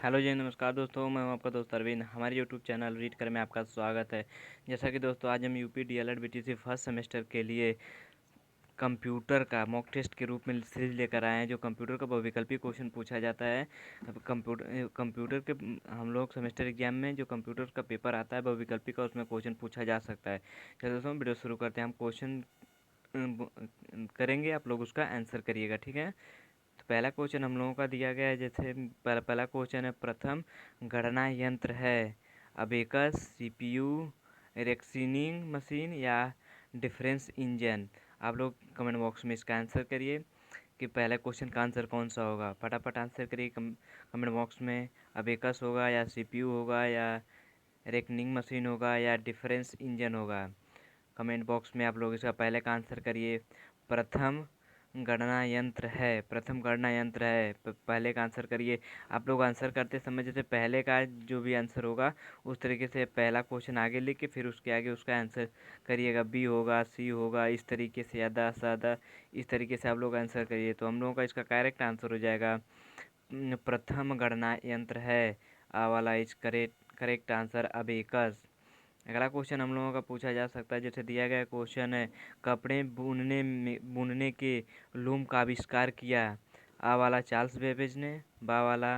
Hello जी, नमस्कार दोस्तों। मैं हूं आपका दोस्त अरविंद। हमारे यूट्यूब चैनल रीड कर में आपका स्वागत है। जैसा कि दोस्तों आज हम UP DElEd BTC first semester के लिए कंप्यूटर का मॉक टेस्ट के रूप में सीरीज लेकर आए हैं, जो कंप्यूटर का बहुविकल्पी क्वेश्चन पूछा जाता है। अब कंप्यूटर के हम लोग सेमेस्टर एग्जाम में जो कंप्यूटर का पेपर आता है बहुविकल्पी का, उसमें क्वेश्चन पूछा जा सकता है। चलिए दोस्तों वीडियो शुरू करते हैं। हम क्वेश्चन करेंगे, आप लोग उसका आंसर करिएगा, ठीक है। तो पहला क्वेश्चन हम लोगों का दिया गया है। जैसे पहला क्वेश्चन है, प्रथम गणना यंत्र है अबेकस, सीपीयू, रेक्सीनिंग मशीन या डिफरेंस इंजन। आप लोग कमेंट बॉक्स में इसका आंसर करिए कि पहला क्वेश्चन का आंसर कौन सा होगा। फटाफट आंसर करिए कमेंट बॉक्स में। अबेकस होगा या सीपीयू होगा या रेकनिंग मशीन होगा या डिफरेंस इंजन होगा। कमेंट बॉक्स में आप लोग इसका पहले का आंसर करिए। प्रथम गणना यंत्र है, प्रथम गणना यंत्र है, पहले का आंसर करिए। आप लोग आंसर करते समय जैसे पहले का जो भी आंसर होगा उस तरीके से पहला क्वेश्चन आगे लिख के फिर उसके आगे उसका आंसर करिएगा। बी होगा, सी होगा, इस तरीके से आधा सादा इस तरीके से आप लोग आंसर करिए। तो हम लोगों का इसका करेक्ट आंसर हो जाएगा प्रथम गणना यंत्र है। आ वाला इज करेक्ट आंसर अबेकस। अगला क्वेश्चन हम लोगों का पूछा जा सकता है। जैसे दिया गया क्वेश्चन है, कपड़े बुनने के लूम का आविष्कार किया। आ वाला चार्ल्स बेबेज ने, बा वाला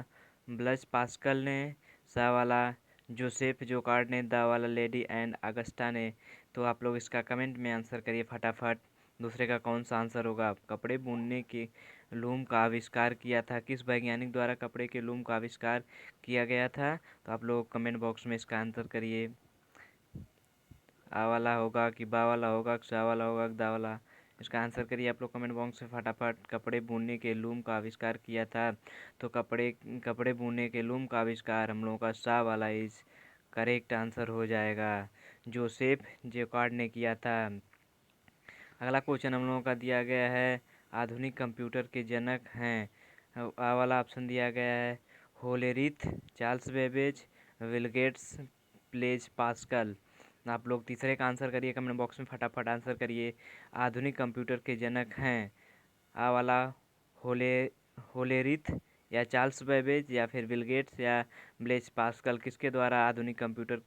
ब्लज पास्कल ने, सा वाला जोसेफ जोकार्ड ने, दा वाला लेडी एंड अगस्टा ने। तो आप लोग इसका कमेंट में आंसर करिए फटाफट। दूसरे का कौन सा आंसर होगा। कपड़े बुनने के लूम का आविष्कार किया था, किस वैज्ञानिक द्वारा कपड़े के लूम का आविष्कार किया गया था। तो आप लोग कमेंट बॉक्स में इसका आंसर करिए। आ वाला होगा कि बा वाला होगा, सा वाला होगा कि दा वाला। इसका आंसर करिए आप लोग कमेंट बॉक्स में फटाफट। कपड़े बुनने के लूम का आविष्कार किया था, तो कपड़े कपड़े बुनने के लूम का आविष्कार हम लोगों का सा वाला इस करेक्ट आंसर हो जाएगा। जोसेफ जेकार्ड ने किया था। अगला क्वेश्चन हम लोगों का दिया गया है, आधुनिक कंप्यूटर के जनक हैं। आ वाला ऑप्शन दिया गया है, Hollerith, Charles Babbage, Bill Gates, Blaise Pascal. आप लोग तीसरे का आंसर करिए कमेंट बॉक्स में फटाफट आंसर करिए। आधुनिक कंप्यूटर के जनक हैं आ वाला होले होलेरिथ या चार्ल्स बेबेज या फिर बिल गेट्स या ब्लेज पास्कल। किसके द्वारा आधुनिक कंप्यूटर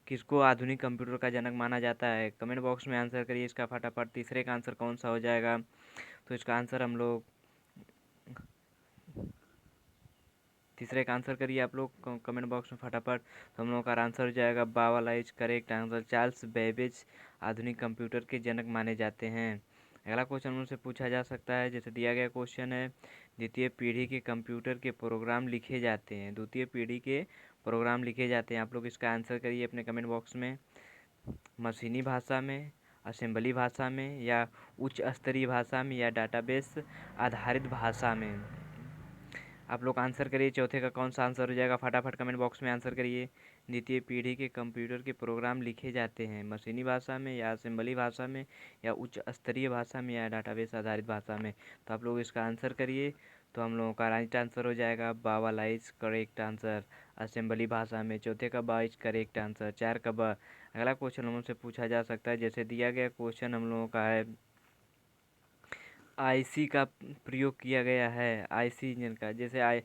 किसको आधुनिक कंप्यूटर का जनक माना जाता है। कमेंट बॉक्स में आंसर करिए इसका फटाफट। तीसरे का आंसर कौन सा हो जाएगा। तो इसका आंसर हम लोग तीसरे का आंसर करिए आप लोग कमेंट बॉक्स में फटाफट। तो हम लोगों का आंसर हो जाएगा बा वाला is correct answer. Charles Babbage आधुनिक कंप्यूटर के जनक माने जाते हैं। अगला क्वेश्चन मुझसे पूछा जा सकता है। जैसे दिया गया क्वेश्चन है, द्वितीय पीढ़ी के कंप्यूटर के प्रोग्राम लिखे जाते हैं। द्वितीय पीढ़ी के प्रोग्राम लिखे जाते हैं। आप लोग इसका आंसर करिए अपने कमेंट बॉक्स में। मशीनी भाषा में, असेंबली भाषा में या उच्च स्तरीय भाषा में या डाटाबेस आधारित भाषा में। आप लोग आंसर करिए। चौथे का कौन सा आंसर हो जाएगा, फटाफट कमेंट बॉक्स में आंसर करिए। द्वितीय पीढ़ी के कंप्यूटर के प्रोग्राम लिखे जाते हैं मशीनी भाषा में या असेंबली भाषा में या उच्च स्तरीय भाषा में या डाटाबेस आधारित भाषा में। तो आप लोग इसका आंसर करिए। तो हम लोगों का राइट आंसर हो जाएगा बा वाला इज करेक्ट आंसर, असेंबली भाषा में। चौथे का बा इज करेक्ट आंसर। चार का बा। अगला क्वेश्चन हमसे पूछा जा सकता है। जैसे दिया गया क्वेश्चन हम लोगों का है, आईसी का प्रयोग किया गया है। आईसी इंजन का, जैसे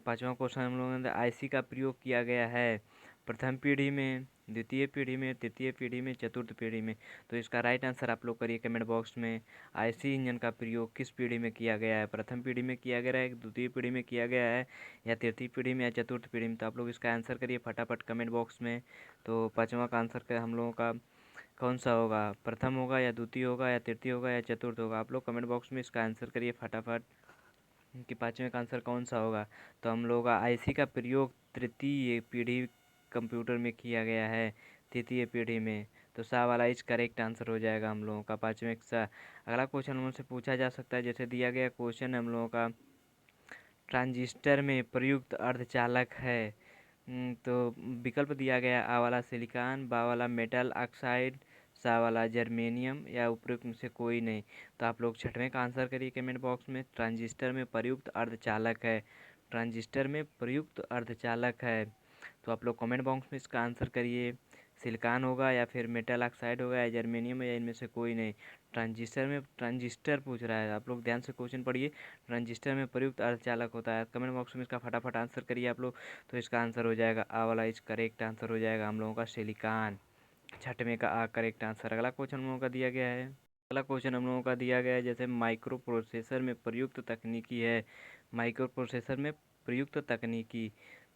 पांचवा क्वेश्चन हम लोगों ने आईसी का प्रयोग किया गया है प्रथम पीढ़ी में, द्वितीय पीढ़ी में, तृतीय पीढ़ी में, चतुर्थ पीढ़ी में। तो इसका राइट आंसर आप लोग करिए कमेंट बॉक्स में। आईसी इंजन का प्रयोग किस पीढ़ी में किया गया है। प्रथम पीढ़ी में किया गया है, द्वितीय पीढ़ी में किया गया है या तृतीय पीढ़ी में या चतुर्थ पीढ़ी में। तो आप लोग इसका आंसर करिए फटाफट कमेंट बॉक्स में। तो पाँचवा का आंसर हम लोगों का कौन सा होगा, प्रथम होगा या द्वितीय होगा या तृतीय होगा या चतुर्थ होगा। आप लोग कमेंट बॉक्स में इसका आंसर करिए फटाफट कि पाँचवें का आंसर कौन सा होगा। तो हम लोग आईसी का प्रयोग तृतीय पीढ़ी कंप्यूटर में किया गया है, तृतीय पीढ़ी में। तो सा वाला इज करेक्ट आंसर हो जाएगा हम लोगों का पाँचवें सा। अगला क्वेश्चन हमसे पूछा जा सकता है। जैसे दिया गया क्वेश्चन हम लोगों का, ट्रांजिस्टर में प्रयुक्त अर्धचालक है। तो विकल्प दिया गया आ वाला सिलिकॉन, बा वाला मेटल ऑक्साइड, सा वाला जर्मेनियम या उपयुक्त में से कोई नहीं। तो आप लोग छठवें का आंसर करिए कमेंट बॉक्स में। ट्रांजिस्टर में प्रयुक्त अर्धचालक है, ट्रांजिस्टर में प्रयुक्त अर्धचालक है। तो आप लोग कमेंट बॉक्स में इसका आंसर करिए। सिलिकॉन होगा या फिर मेटल ऑक्साइड होगा या जर्मेनियम या इनमें से कोई नहीं। ट्रांजिस्टर पूछ रहा है, आप लोग ध्यान से क्वेश्चन पढ़िए। ट्रांजिस्टर में प्रयुक्त अर्धचालक होता है। कमेंट बॉक्स में इसका फटाफट आंसर करिए आप लोग। तो इसका आंसर हो जाएगा आ वाला इज करेक्ट आंसर हो जाएगा हम लोगों का सिलिकॉन। छठवें का आ करेक्ट आंसर। अगला क्वेश्चन हम लोगों का दिया गया है, अगला क्वेश्चन हम लोगों का दिया गया है जैसे माइक्रो प्रोसेसर में प्रयुक्त तकनीकी है। माइक्रो प्रोसेसर में प्रयुक्त तकनीकी,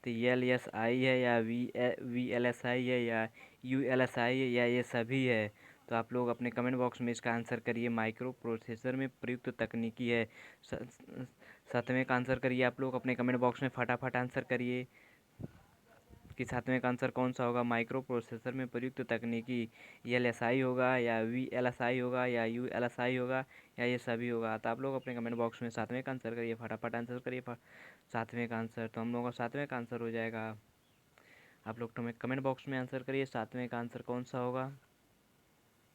तो LSI है या VLSI है या ULSI है या ये सभी है। तो आप लोग अपने कमेंट बॉक्स में इसका आंसर करिए। माइक्रो प्रोसेसर में प्रयुक्त तकनीकी है। सातवें का आंसर करिए आप लोग अपने कमेंट बॉक्स में फटाफट आंसर करिए कि सातवें का आंसर कौन सा होगा। माइक्रो प्रोसेसर में प्रयुक्त तकनीकी LSI होगा या VLSI होगा या ULSI होगा या ये सभी होगा। तो आप लोग अपने कमेंट बॉक्स में सातवें का आंसर करिए, फटाफट आंसर करिए सातवें का आंसर। तो हम लोगों का सातवें का आंसर हो जाएगा। आप लोग तो कमेंट बॉक्स में आंसर करिए सातवें का आंसर कौन सा होगा।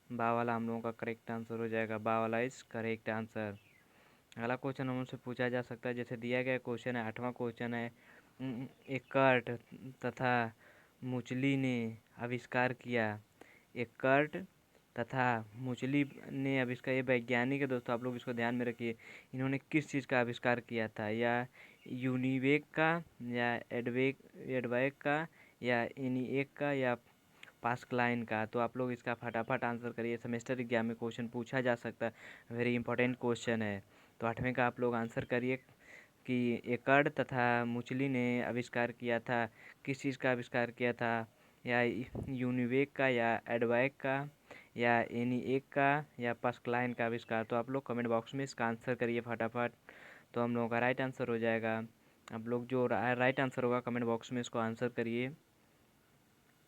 बा वाला हम लोगों का करेक्ट आंसर हो जाएगा। बा वाला इज करेक्ट आंसर। अगला क्वेश्चन हमसे पूछा जा सकता है जैसे दिया गया क्वेश्चन है, आठवां क्वेश्चन है। एकर्ट तथा मुचली ने आविष्कार किया। एकर्ट तथा मुचली ने आविष्कार, ये वैज्ञानिक है दोस्तों, आप लोग इसको ध्यान में रखिए। इन्होंने किस चीज़ का आविष्कार किया था, या यूनिवेक का या एडवैक का या एनिएक का या पास्कलाइन का। तो आप लोग इसका फटाफट आंसर करिए। सेमेस्टर एग्जाम में क्वेश्चन पूछा जा सकता है, वेरी इंपॉर्टेंट क्वेश्चन है। तो आठवें का आप लोग आंसर करिए कि एकर्ट तथा मुचली ने आविष्कार किया था। किस चीज़ का आविष्कार किया था, या यूनिवेक का या एडवैक का या एनिएक का या पास्कलाइन का आविष्कार। तो आप लोग कमेंट बॉक्स में इसका आंसर करिए फटाफट। तो हम लोगों का राइट आंसर हो जाएगा। आप लोग जो राइट आंसर होगा कमेंट बॉक्स में इसको आंसर करिए।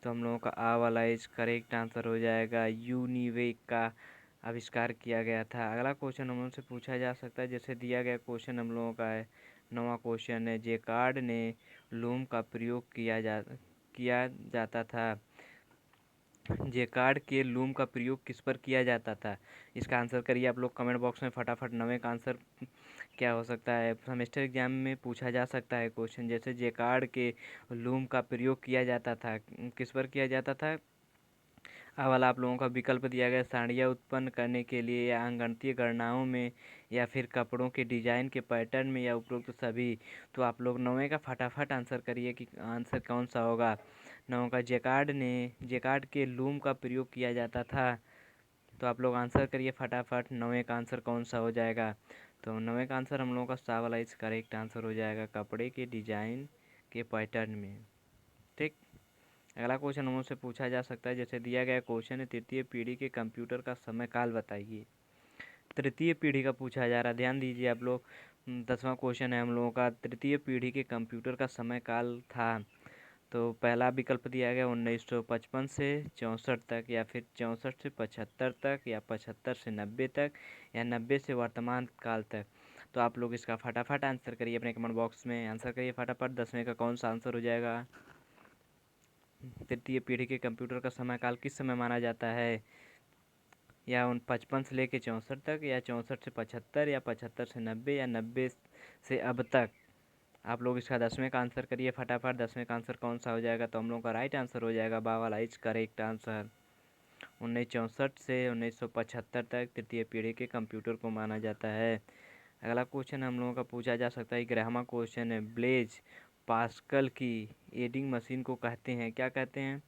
तो हम लोगों का आ वाला इज करेक्ट आंसर हो जाएगा। यूनिवेक का आविष्कार किया गया था। अगला क्वेश्चन हम लोग से पूछा जा सकता है जैसे दिया गया क्वेश्चन हम लोगों का है, नवा क्वेश्चन है। जेकार्ड ने लूम का प्रयोग किया जाता था। जेकार्ड के लूम का प्रयोग किस पर किया जाता था, इसका आंसर करिए आप लोग कमेंट बॉक्स में फटाफट। नवे का आंसर क्या हो सकता है, सेमेस्टर एग्जाम में पूछा जा सकता है क्वेश्चन जैसे जेकार्ड के लूम का प्रयोग किया जाता था, किस पर किया जाता था। वाला आप लोगों का विकल्प दिया गया, साड़ियाँ उत्पन्न करने के लिए या अंगणीय गणनाओं में या फिर कपड़ों के डिजाइन के पैटर्न में या उपरोक्त सभी। तो आप लोग नौवें का फटाफट आंसर करिए कि आंसर कौन सा होगा। नौवें का जेकार्ड के लूम का प्रयोग किया जाता था। तो आप लोग आंसर करिए फटाफट, नौवें का आंसर कौन सा हो जाएगा। तो नौवें का आंसर हम लोगों का सा वाला इस करेक्ट आंसर हो जाएगा, कपड़े के डिजाइन के पैटर्न में। ठीक, अगला क्वेश्चन हम से पूछा जा सकता है जैसे दिया गया क्वेश्चन है, तृतीय पीढ़ी के कंप्यूटर का समय काल बताइए। तृतीय पीढ़ी का पूछा जा रहा है, ध्यान दीजिए आप लोग। 10वां क्वेश्चन है हम लोगों का, तृतीय पीढ़ी के कंप्यूटर का समय काल था। तो पहला विकल्प दिया गया 1955 से 64 तक, या फिर 64 से 75 तक, या 75 से 90 तक, या 90 से वर्तमान काल तक। तो आप लोग इसका फटाफट आंसर करिए अपने कमेंट बॉक्स में, आंसर करिए फटाफट। 10वें का कौन सा आंसर हो जाएगा। तृतीय पीढ़ी के कंप्यूटर का समय काल किस समय माना जाता है, या 55 से लेके 64 तक, या 64 से 75, या 75 से 90, या 90 से अब तक। आप लोग इसका 10वें का आंसर करिए फटाफट। 10वें का आंसर कौन सा हो जाएगा, तो हम लोग का राइट आंसर हो जाएगा बा वाला इज करेक्ट आंसर। 1964 से 1975 तक तृतीय पीढ़ी के कंप्यूटर को माना जाता है। अगला क्वेश्चन हम लोगों का पूछा जा सकता है, 11वां क्वेश्चन है, ब्लेज पास्कल की एडिंग मशीन को कहते हैं, क्या कहते हैं।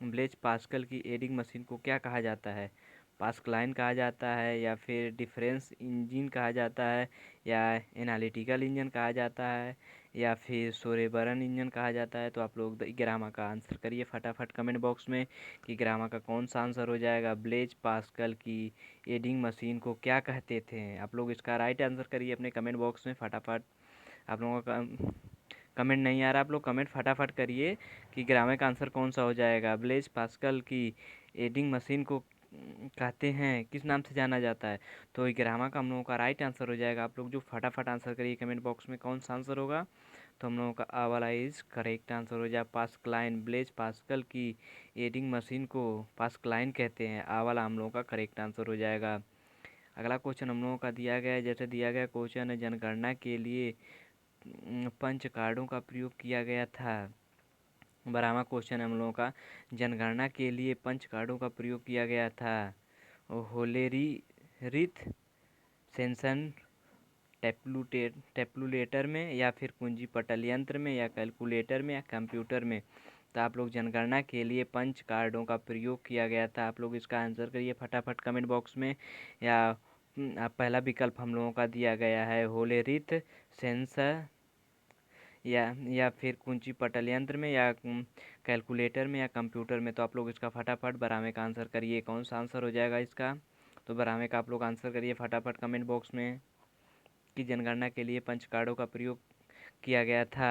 ब्लेज पास्कल की एडिंग मशीन को क्या कहा जाता है, पास्कलाइन कहा जाता है, या फिर डिफरेंस इंजन कहा जाता है, या एनालिटिकल इंजन कहा जाता है, या फिर सोरेबरन इंजन कहा जाता है। तो आप लोग 11वां का आंसर करिए फटाफट कमेंट बॉक्स में कि 11वां का कौन सा आंसर हो जाएगा। ब्लेज पास्कल की एडिंग मशीन को क्या कहते थे, आप लोग इसका राइट आंसर करिए अपने कमेंट बॉक्स में फटाफट। आप लोगों का कमेंट नहीं आ रहा, आप लोग कमेंट फटाफट करिए कि 11वें का आंसर कौन सा हो जाएगा। ब्लेज पास्कल की एडिंग मशीन को कहते हैं, किस नाम से जाना जाता है। तो 11वां का हम लोगों का राइट आंसर हो जाएगा। आप लोग जो फटाफट आंसर करिए कमेंट बॉक्स में कौन सा आंसर होगा। तो हम लोगों का आ वाला इज करेक्ट आंसर हो जाए, पास्कलाइन। ब्लेज पास्कल की एडिंग मशीन को पास्कलाइन कहते हैं, आ वाला हम लोगों का करेक्ट आंसर हो जाएगा। अगला क्वेश्चन हम लोगों का दिया गया है जैसे दिया गया क्वेश्चन है, जनगणना के लिए पंच कार्डों का प्रयोग किया गया था। 12वां क्वेश्चन हम लोगों का, जनगणना के लिए पंच कार्डों का प्रयोग किया गया था। होलेरी रिथ सेंसन टैब्यूलेटर में या फिर कुंजी पटल यंत्र में या कैलकुलेटर में या कंप्यूटर में। तो आप लोग जनगणना के लिए पंच कार्डों का प्रयोग किया गया था। आप लोग इसका आंसर करिए फटाफट कमेंट बॉक्स में। या पहला विकल्प हम लोगों का दिया गया है होलेरिथ सेंसर या फिर कुंजी पटल यंत्र में या कैलकुलेटर में या कंप्यूटर में। तो आप लोग इसका फटाफट बरामे का आंसर करिए, कौन सा आंसर हो जाएगा इसका। तो बरामे का आप लोग आंसर करिए फटाफट कमेंट बॉक्स में कि जनगणना के लिए पंच कार्डों का प्रयोग किया गया था।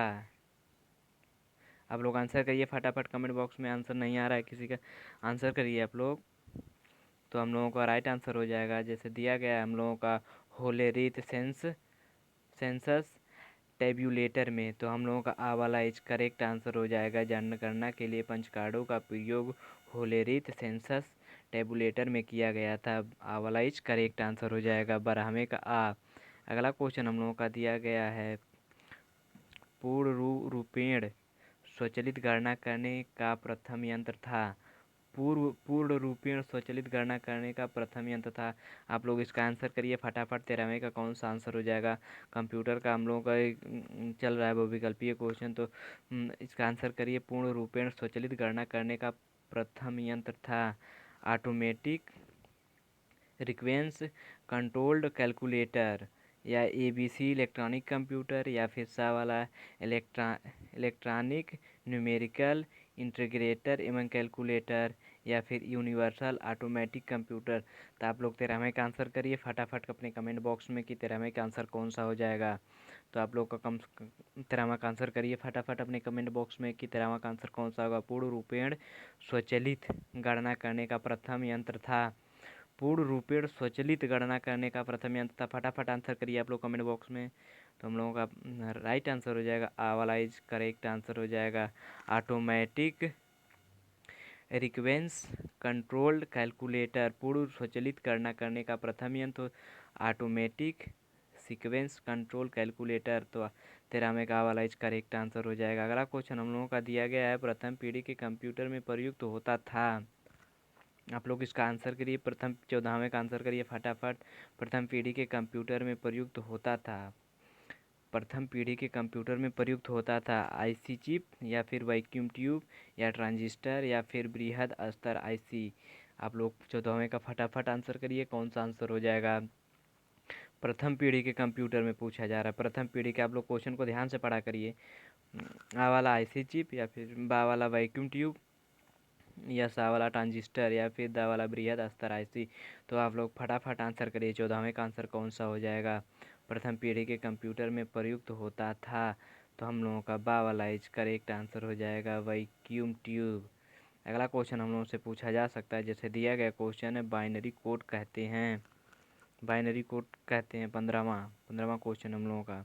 आप लोग आंसर करिए फटाफट कमेंट बॉक्स में। आंसर नहीं आ रहा है किसी का, आंसर करिए आप लोग। तो हम लोगों का राइट आंसर हो जाएगा जैसे दिया गया है हम लोगों का होलेरिथ सेंसस टैब्यूलेटर में। तो हम लोगों का आ वाला इज करेक्ट आंसर हो जाएगा। जनगणना के लिए पंच कार्डों का प्रयोग होलेरिथ सेंसस टैब्यूलेटर में किया गया था। आ वाला इज करेक्ट आंसर हो जाएगा बराहमे का आ। अगला क्वेश्चन हम लोगों का दिया गया है पूर्ण रूपेण स्वचालित गणना करने का प्रथम यंत्र था। पूर्ण रूपेण स्वचालित गणना करने का प्रथम यंत्र था। आप लोग इसका आंसर करिए फटाफट। 13वें का कौन सा आंसर हो जाएगा। कंप्यूटर का हम लोगों का चल रहा है वो विकल्पीय क्वेश्चन। तो इसका आंसर करिए पूर्ण रूपेण स्वचालित गणना करने का प्रथम यंत्र था ऑटोमेटिक रिक्वेंस कंट्रोल्ड कैलकुलेटर या एबीसी इलेक्ट्रॉनिक कंप्यूटर या फिर सा वाला इलेक्ट्रॉनिक न्यूमेरिकल इंटीग्रेटर एवं कैलकुलेटर या फिर यूनिवर्सल ऑटोमेटिक कंप्यूटर। तो आप लोग 13वें का आंसर करिए फटाफट अपने कमेंट बॉक्स में कि 13वें का आंसर कौन सा हो जाएगा। तो आप लोग का 13वां का आंसर करिए फटाफट अपने कमेंट बॉक्स में कि 13वां का आंसर कौन सा होगा। पूर्ण रूपेण स्वचालित गणना करने का प्रथम यंत्र था। पूर्ण रूपेण स्वचालित गणना करने का प्रथम यंत्र था। फटाफट आंसर करिए आप लोग कमेंट बॉक्स में। तो हम लोगों का राइट आंसर हो जाएगा आ वाला इज करेक्ट आंसर हो जाएगा ऑटोमेटिक रिक्वेंस कंट्रोल्ड कैलकुलेटर। पूर्ण स्वचालित गणना करने का प्रथम यंत्र ऑटोमेटिक सीक्वेंस कंट्रोल कैलकुलेटर। तो 13वें का वाला इज करेक्ट आंसर हो जाएगा। अगला क्वेश्चन हम लोगों का दिया गया है प्रथम पीढ़ी के कंप्यूटर में प्रयुक्त होता था। आप लोग इसका आंसर करिए 14वें का आंसर करिए फटाफट। प्रथम पीढ़ी के कंप्यूटर में प्रयुक्त होता था। प्रथम पीढ़ी के कंप्यूटर में प्रयुक्त होता था आईसी चिप या फिर वैक्यूम ट्यूब या ट्रांजिस्टर या फिर बृहद स्तर आईसी। आप लोग 14वें का फटाफट आंसर करिए कौन सा आंसर हो जाएगा। प्रथम पीढ़ी के कंप्यूटर में पूछा जा रहा है प्रथम पीढ़ी के। आप लोग क्वेश्चन को ध्यान से पढ़ा करिए। आ वाला आईसी चिप या फिर बा वाला वैक्यूम ट्यूब या सा वाला ट्रांजिस्टर या फिर दा वाला बृहद स्तर आईसी। तो आप लोग फटाफट आंसर करिए 14वें का आंसर कौन सा हो जाएगा। प्रथम पीढ़ी के कंप्यूटर में प्रयुक्त होता था। तो हम लोगों का बा वाला इज करेक्ट आंसर हो जाएगा वैक्यूम ट्यूब। अगला क्वेश्चन हम लोगों से पूछा जा सकता है जैसे दिया गया क्वेश्चन है बाइनरी कोड कहते हैं। बाइनरी कोड कहते हैं 15वां क्वेश्चन हम लोगों का।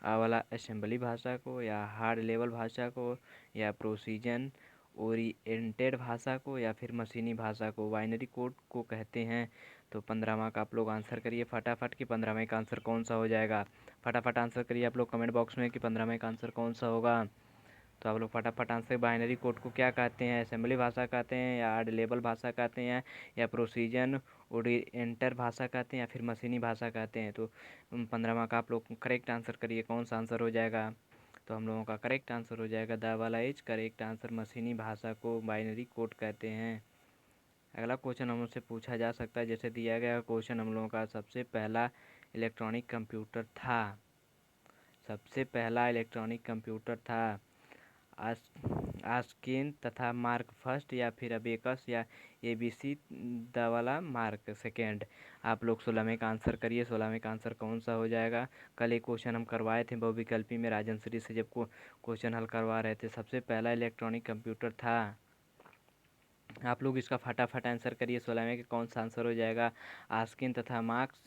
आ वाला असेंबली भाषा को या हार्ड लेवल भाषा को या प्रोसीजन ओरिएंटेड भाषा को या फिर मशीनी भाषा को बाइनरी कोड को कहते हैं। तो 15वां का आप लोग आंसर करिए फटाफट कि 15वें का आंसर कौन सा हो जाएगा। फटाफट आंसर करिए आप लोग कमेंट बॉक्स में कि 15वें का आंसर कौन सा होगा। तो आप लोग फटाफट आंसर बाइनरी कोड को क्या कहते हैं। असेंबली भाषा कहते हैं या हार्ड लेवल भाषा कहते हैं या प्रोसीजन ओरिएंटेड भाषा कहते हैं या फिर मशीनी भाषा कहते हैं। तो 15वां का आप लोग करेक्ट आंसर करिए कौन सा आंसर हो जाएगा। तो हम लोगों का करेक्ट आंसर हो जाएगा द वाला इज करेक्ट आंसर मशीनी भाषा को बाइनरी कोड कहते हैं। अगला क्वेश्चन हम लोग से पूछा जा सकता है जैसे दिया गया क्वेश्चन हम लोगों का सबसे पहला इलेक्ट्रॉनिक कंप्यूटर था। सबसे पहला इलेक्ट्रॉनिक कंप्यूटर था आस्किन तथा मार्क फर्स्ट या फिर अबेकस या एबीसी द वाला मार्क सेकेंड। आप लोग 16वें का आंसर करिए 16वें का आंसर कौन सा हो जाएगा। कल एक क्वेश्चन हम करवाए थे बहुविकल्पी में राजन श्री से जब क्वेश्चन हल करवा रहे थे। सबसे पहला इलेक्ट्रॉनिक कंप्यूटर था। आप लोग इसका फटाफट आंसर करिए 16वें का कौन सा आंसर हो जाएगा। आस्किन तथा मार्क्स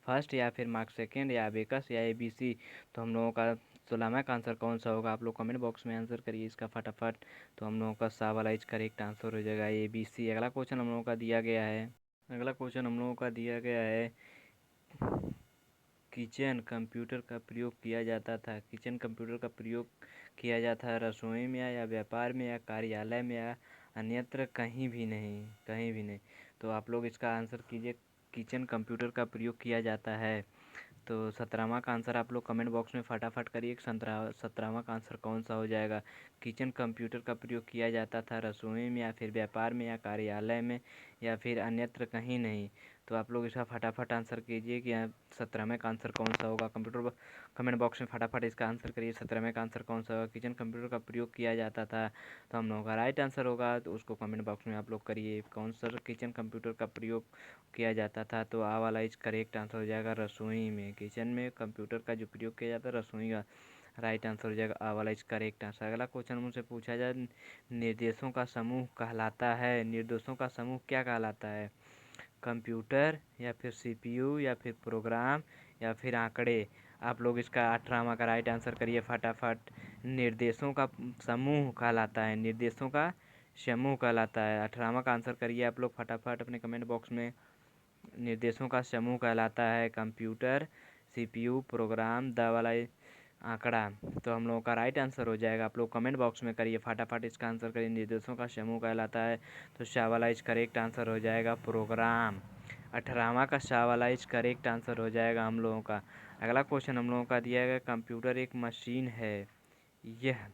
फर्स्ट या फिर मार्क्स सेकेंड या अबेकस या एबीसी। तो हम लोगों का 16वां का आंसर कौन सा होगा। आप लोग कमेंट बॉक्स में आंसर करिए इसका फटाफट। तो हम लोगों का सा वाला इज करेक्ट आंसर हो जाएगा एबीसी। अगला क्वेश्चन हम लोगों का दिया गया है। अगला क्वेश्चन हम लोगों का दिया गया है किचन कंप्यूटर का प्रयोग किया जाता था। किचन कंप्यूटर का प्रयोग किया जाता है रसोई में या व्यापार में या कार्यालय में या अन्यत्र कहीं भी नहीं। कहीं भी नहीं। तो आप लोग इसका आंसर कीजिए किचन कंप्यूटर का प्रयोग किया जाता है? तो 17वां का आंसर आप लोग कमेंट बॉक्स में फटाफट करिए। 17वां का आंसर कौन सा हो जाएगा? किचन कंप्यूटर का प्रयोग किया जाता था रसोई में या फिर व्यापार में या कार्यालय में या फिर अन्यत्र कहीं नहीं। तो आप लोग इसका फटाफट आंसर कीजिए कि 17वें का आंसर कौन सा होगा। कमेंट बॉक्स में फटाफट इसका आंसर करिए। 17वें का आंसर कौन सा होगा? किचन कंप्यूटर का प्रयोग किया जाता था, तो हम लोगों का राइट आंसर होगा। तो उसको कमेंट बॉक्स में आप लोग करिए। कौन सा किचन कंप्यूटर का प्रयोग किया जाता था? तो आ वाला इज करेक्ट आंसर हो जाएगा रसोई में। किचन में कंप्यूटर का जो प्रयोग किया जाता है रसोई का राइट आंसर हो जाएगा। आ वाला इज करेक्ट आंसर। अगला क्वेश्चन मुझसे पूछा जाए, निर्देशों का समूह कहलाता है। निर्देशों का समूह क्या कहलाता है? कंप्यूटर या फिर सीपीयू या फिर प्रोग्राम या फिर आंकड़े। आप लोग इसका 18वां का राइट आंसर करिए फटाफट। निर्देशों का समूह कहलाता है। निर्देशों का समूह कहलाता है। 18वां का आंसर करिए आप लोग फटाफट अपने कमेंट बॉक्स में। निर्देशों का समूह कहलाता है कंप्यूटर, सीपीयू, प्रोग्राम, द वाला आंकड़ा। तो हम लोगों का राइट आंसर हो जाएगा। आप लोग कमेंट बॉक्स में करिए फटाफट इसका आंसर करिए। निर्देशों का समूह कहलाता है, तो शाह वाला इज करेक्ट आंसर हो जाएगा प्रोग्राम। 18वां का शाह वाला इज करेक्ट आंसर हो जाएगा हम लोगों का। अगला क्वेश्चन हम लोगों का दिया गया, कंप्यूटर एक मशीन है, यह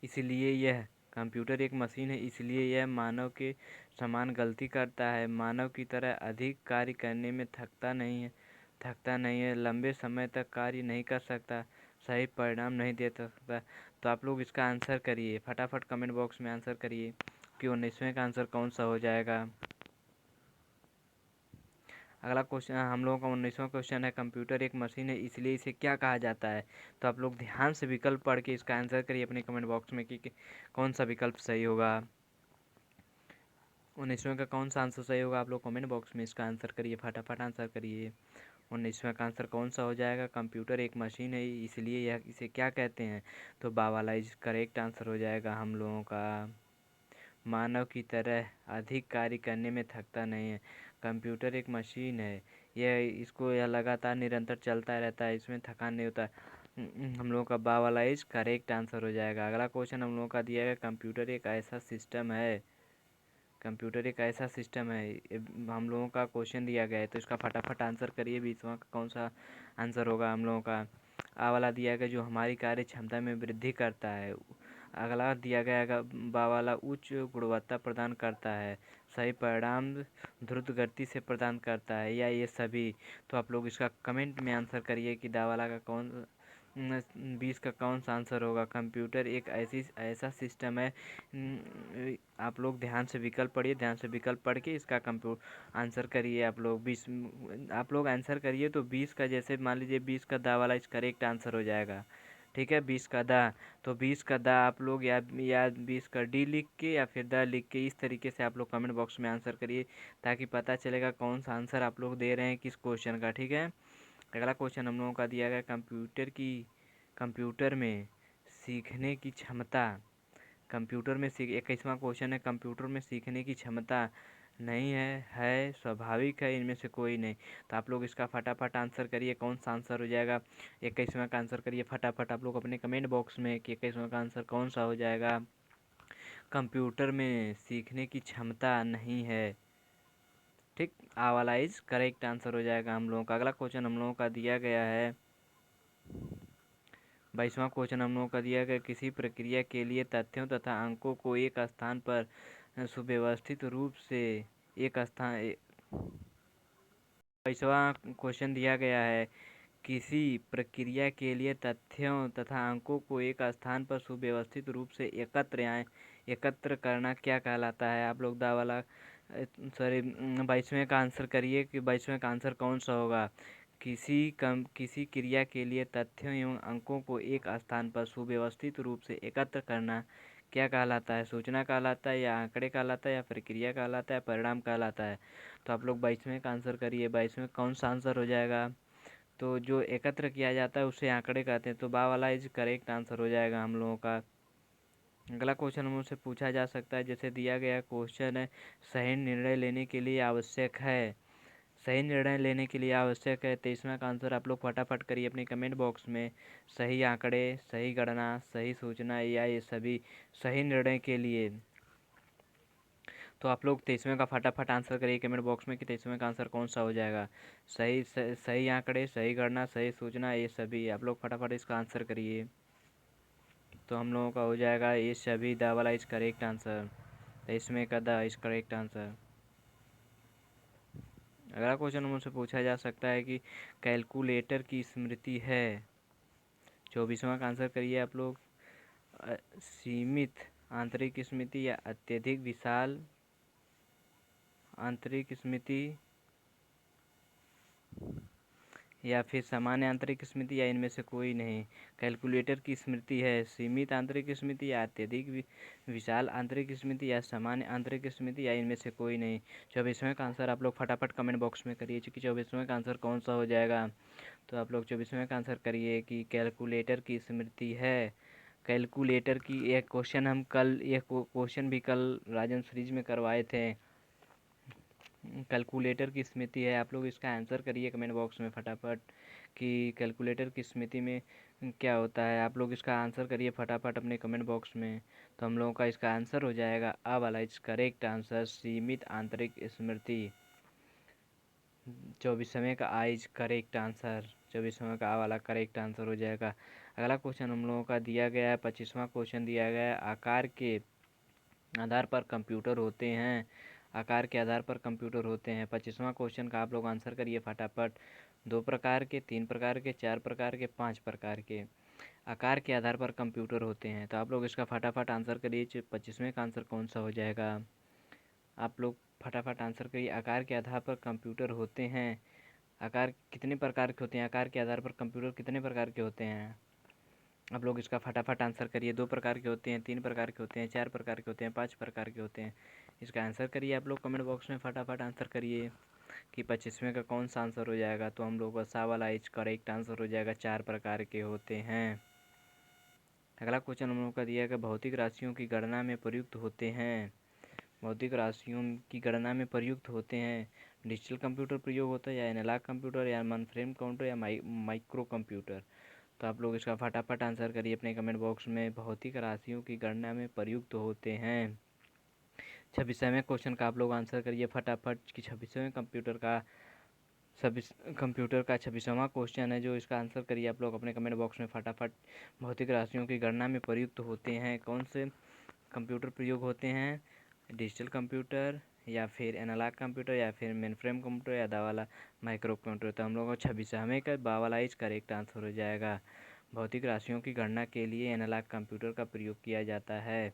इसलिए यह कंप्यूटर एक मशीन है इसलिए यह मानव के समान गलती करता है, मानव की तरह अधिक कार्य करने में थकता नहीं है, लंबे समय तक कार्य नहीं कर सकता, सही परिणाम नहीं दे सकता। तो आप लोग इसका आंसर करिए फटाफट कमेंट बॉक्स में आंसर करिए कि 19वें का आंसर कौन सा हो जाएगा। अगला क्वेश्चन हम लोगों का 19वां क्वेश्चन है, कंप्यूटर एक मशीन है इसलिए इसे क्या कहा जाता है? तो आप लोग ध्यान से विकल्प पढ़ के इसका आंसर करिए अपने कमेंट बॉक्स में कि कौन सा विकल्प सही होगा। 19वें का कौन सा आंसर सही होगा? आप लोग कमेंट बॉक्स में इसका आंसर करिए फटाफट आंसर करिए। 19वें का आंसर कौन सा हो जाएगा? कंप्यूटर एक मशीन है इसलिए यह इसे क्या कहते हैं? तो बा वाला इज करेक्ट आंसर हो जाएगा हम लोगों का। मानव की तरह अधिक कार्य करने में थकता नहीं है। कंप्यूटर एक मशीन है, यह लगातार निरंतर चलता रहता है, इसमें थकान नहीं होता। हम लोगों का बा वाला इज करेक्ट आंसर हो जाएगा। अगला क्वेश्चन हम लोगों का दिया गया, कंप्यूटर एक ऐसा सिस्टम है। कंप्यूटर एक ऐसा सिस्टम है, हम लोगों का क्वेश्चन दिया गया है, तो इसका फटाफट आंसर करिए। 20वां का कौन सा आंसर होगा हम लोगों का? आ वाला दिया गया, जो हमारी कार्य क्षमता में वृद्धि करता है। अगला दिया गया है बा वाला, उच्च गुणवत्ता प्रदान करता है, सही परिणाम द्रुत गति से प्रदान करता है, या ये सभी। तो आप लोग इसका कमेंट में आंसर करिए कि दा वाला का 20 का कौन सा आंसर होगा। कंप्यूटर एक ऐसा सिस्टम है। आप लोग ध्यान से विकल्प पढ़िए, ध्यान से विकल्प पढ़ के इसका आंसर करिए। आप लोग 20 आप लोग आंसर करिए तो 20 का, जैसे मान लीजिए 20 का दा वाला इस करेक्ट आंसर हो जाएगा। ठीक है, 20 का दा, तो 20 का दा आप लोग या 20 का डी लिख के या फिर दा लिख के इस तरीके से आप लोग कमेंट बॉक्स में आंसर करिए, ताकि पता चलेगा कौन सा आंसर आप लोग दे रहे हैं किस क्वेश्चन का। ठीक है, अगला क्वेश्चन हम लोगों का दिया गया, कंप्यूटर में सीखने की क्षमता। 21वां क्वेश्चन है, कंप्यूटर में सीखने की क्षमता नहीं है स्वाभाविक है, इनमें से कोई नहीं। तो आप लोग इसका फटाफट आंसर करिए कौन सा आंसर हो जाएगा। 21वां का आंसर करिए फटाफट आप लोग अपने कमेंट बॉक्स में कि 21वां का आंसर कौन सा हो जाएगा। कंप्यूटर में सीखने की क्षमता नहीं है। ठीक, आ वाला इज करेक्ट आंसर हो जाएगा हम लोगों का। अगला क्वेश्चन हम लोगों का दिया गया है, 22वां क्वेश्चन हम लोगों का दिया गया, किसी प्रक्रिया के लिए तथ्यों तथा अंकों को एक स्थान पर सुव्यवस्थित रूप से एक स्थान 22वां क्वेश्चन दिया गया है, किसी प्रक्रिया के लिए तथ्यों तथा अंकों को एक स्थान पर सुव्यवस्थित रूप से एकत्र करना क्या कहलाता है? आप लोग दा वाला सॉरी 22वें का आंसर करिए कि 22वें का आंसर कौन सा होगा। किसी क्रिया के लिए तथ्यों एवं अंकों को एक स्थान पर सुव्यवस्थित रूप से एकत्र करना क्या कहलाता है? सूचना कहलाता है, या आंकड़े कहलाता है, या प्रक्रिया कहलाता है, परिणाम कहलाता है? तो आप लोग 22वें का आंसर करिए। 22वें कौन सा आंसर हो जाएगा? तो जो एकत्र किया जाता है उसे आंकड़े कहते हैं, तो बा वाला इज करेक्ट आंसर हो जाएगा हम लोगों का। अगला क्वेश्चन मुझसे पूछा जा सकता है, जैसे दिया गया क्वेश्चन है, सही निर्णय लेने के लिए आवश्यक है। सही निर्णय लेने के लिए आवश्यक है, 23वां का आंसर आप लोग फटाफट करिए अपने कमेंट बॉक्स में। सही आंकड़े, सही गणना, सही सूचना, या ये सभी सही निर्णय के लिए। तो आप लोग 23वें का फटाफट आंसर करिए कमेंट बॉक्स में कि 23वें का आंसर कौन सा हो जाएगा। सही आंकड़े, सही गणना, सही सूचना, ये सभी आप लोग फटाफट इसका आंसर करिए। तो हम लोगों का हो जाएगा ये सभी, द वाला इज करेक्ट आंसर। 23वें का द इज करेक्ट आंसर। अगला क्वेश्चन मुझसे पूछा जा सकता है कि कैलकुलेटर की स्मृति है। 24वां का आंसर करिए आप लोग। सीमित आंतरिक स्मृति या अत्यधिक विशाल आंतरिक स्मृति या फिर सामान्य आंतरिक स्मृति या इनमें से कोई नहीं। कैलकुलेटर की स्मृति है सीमित आंतरिक स्मृति या अत्यधिक विशाल आंतरिक स्मृति या सामान्य आंतरिक स्मृति या इनमें से कोई नहीं। 24वें का आंसर आप लोग फटाफट कमेंट बॉक्स में करिए कि 24वें का आंसर कौन सा हो जाएगा। तो आप लोग 24वें का आंसर करिए कि कैलकुलेटर की स्मृति है। कैलकुलेटर की एक क्वेश्चन भी कल राजन सीरीज में करवाए थे। कैलकुलेटर की स्मृति है, आप लोग इसका आंसर करिए कमेंट बॉक्स में फटाफट कि कैलकुलेटर की स्मृति में क्या होता है। आप लोग इसका आंसर करिए फटाफट अपने कमेंट बॉक्स में। तो हम लोगों का इसका आंसर हो जाएगा आ वाला इज करेक्ट आंसर, सीमित आंतरिक स्मृति। 24वें का आ इज करेक्ट आंसर, 24वें का आ वाला करेक्ट आंसर हो जाएगा। अगला क्वेश्चन हम लोगों का दिया गया है, 25वां क्वेश्चन दिया गया है। आकार के आधार पर कंप्यूटर होते हैं। आकार के आधार पर कंप्यूटर होते हैं। 25वां क्वेश्चन का आप लोग आंसर करिए फटाफट। 2 प्रकार के, 3 प्रकार के, 4 प्रकार के, 5 प्रकार के आकार के आधार पर कंप्यूटर होते हैं। तो आप लोग इसका फटाफट आंसर करिए। 25वें का आंसर कौन सा हो जाएगा। आप लोग फटाफट आंसर करिए। आकार के आधार पर कंप्यूटर होते हैं। आकार कितने प्रकार के होते हैं, आकार के आधार पर कंप्यूटर कितने प्रकार के होते हैं। आप लोग इसका फटाफट आंसर करिए। 2 प्रकार के होते हैं, 3 प्रकार के होते हैं, 4 प्रकार के होते हैं, 5 प्रकार के होते हैं। इसका आंसर करिए आप लोग कमेंट बॉक्स में फटाफट आंसर करिए कि 25वें का कौन सा आंसर हो जाएगा। तो हम लोग का सा वाला इज करेक्ट आंसर हो जाएगा, 4 प्रकार के होते हैं। अगला क्वेश्चन हम लोग का दिया गया, भौतिक राशियों की गणना में प्रयुक्त होते हैं। भौतिक राशियों की गणना में प्रयुक्त होते हैं। डिजिटल कंप्यूटर प्रयोग होता है या एनालॉग कंप्यूटर या मेनफ्रेम कंप्यूटर या माइक्रो कंप्यूटर। तो आप लोग इसका फटाफट आंसर करिए अपने कमेंट बॉक्स में। भौतिक राशियों की गणना में प्रयुक्त होते हैं। 26वें क्वेश्चन का आप लोग आंसर करिए फटाफट कि 26वें कंप्यूटर का 26वां क्वेश्चन है जो इसका आंसर करिए आप लोग अपने कमेंट बॉक्स में फटाफट। भौतिक राशियों की गणना में प्रयुक्त होते हैं, कौन से कंप्यूटर प्रयोग होते हैं। डिजिटल कंप्यूटर या फिर एनालॉग कंप्यूटर या फिर मेनफ्रेम कंप्यूटर या दावाला माइक्रो कंप्यूटर। तो हम लोगों को 26वें का बावाला इज करेक्ट आंसर हो जाएगा। भौतिक राशियों की गणना के लिए एनालॉग कंप्यूटर का प्रयोग किया जाता है।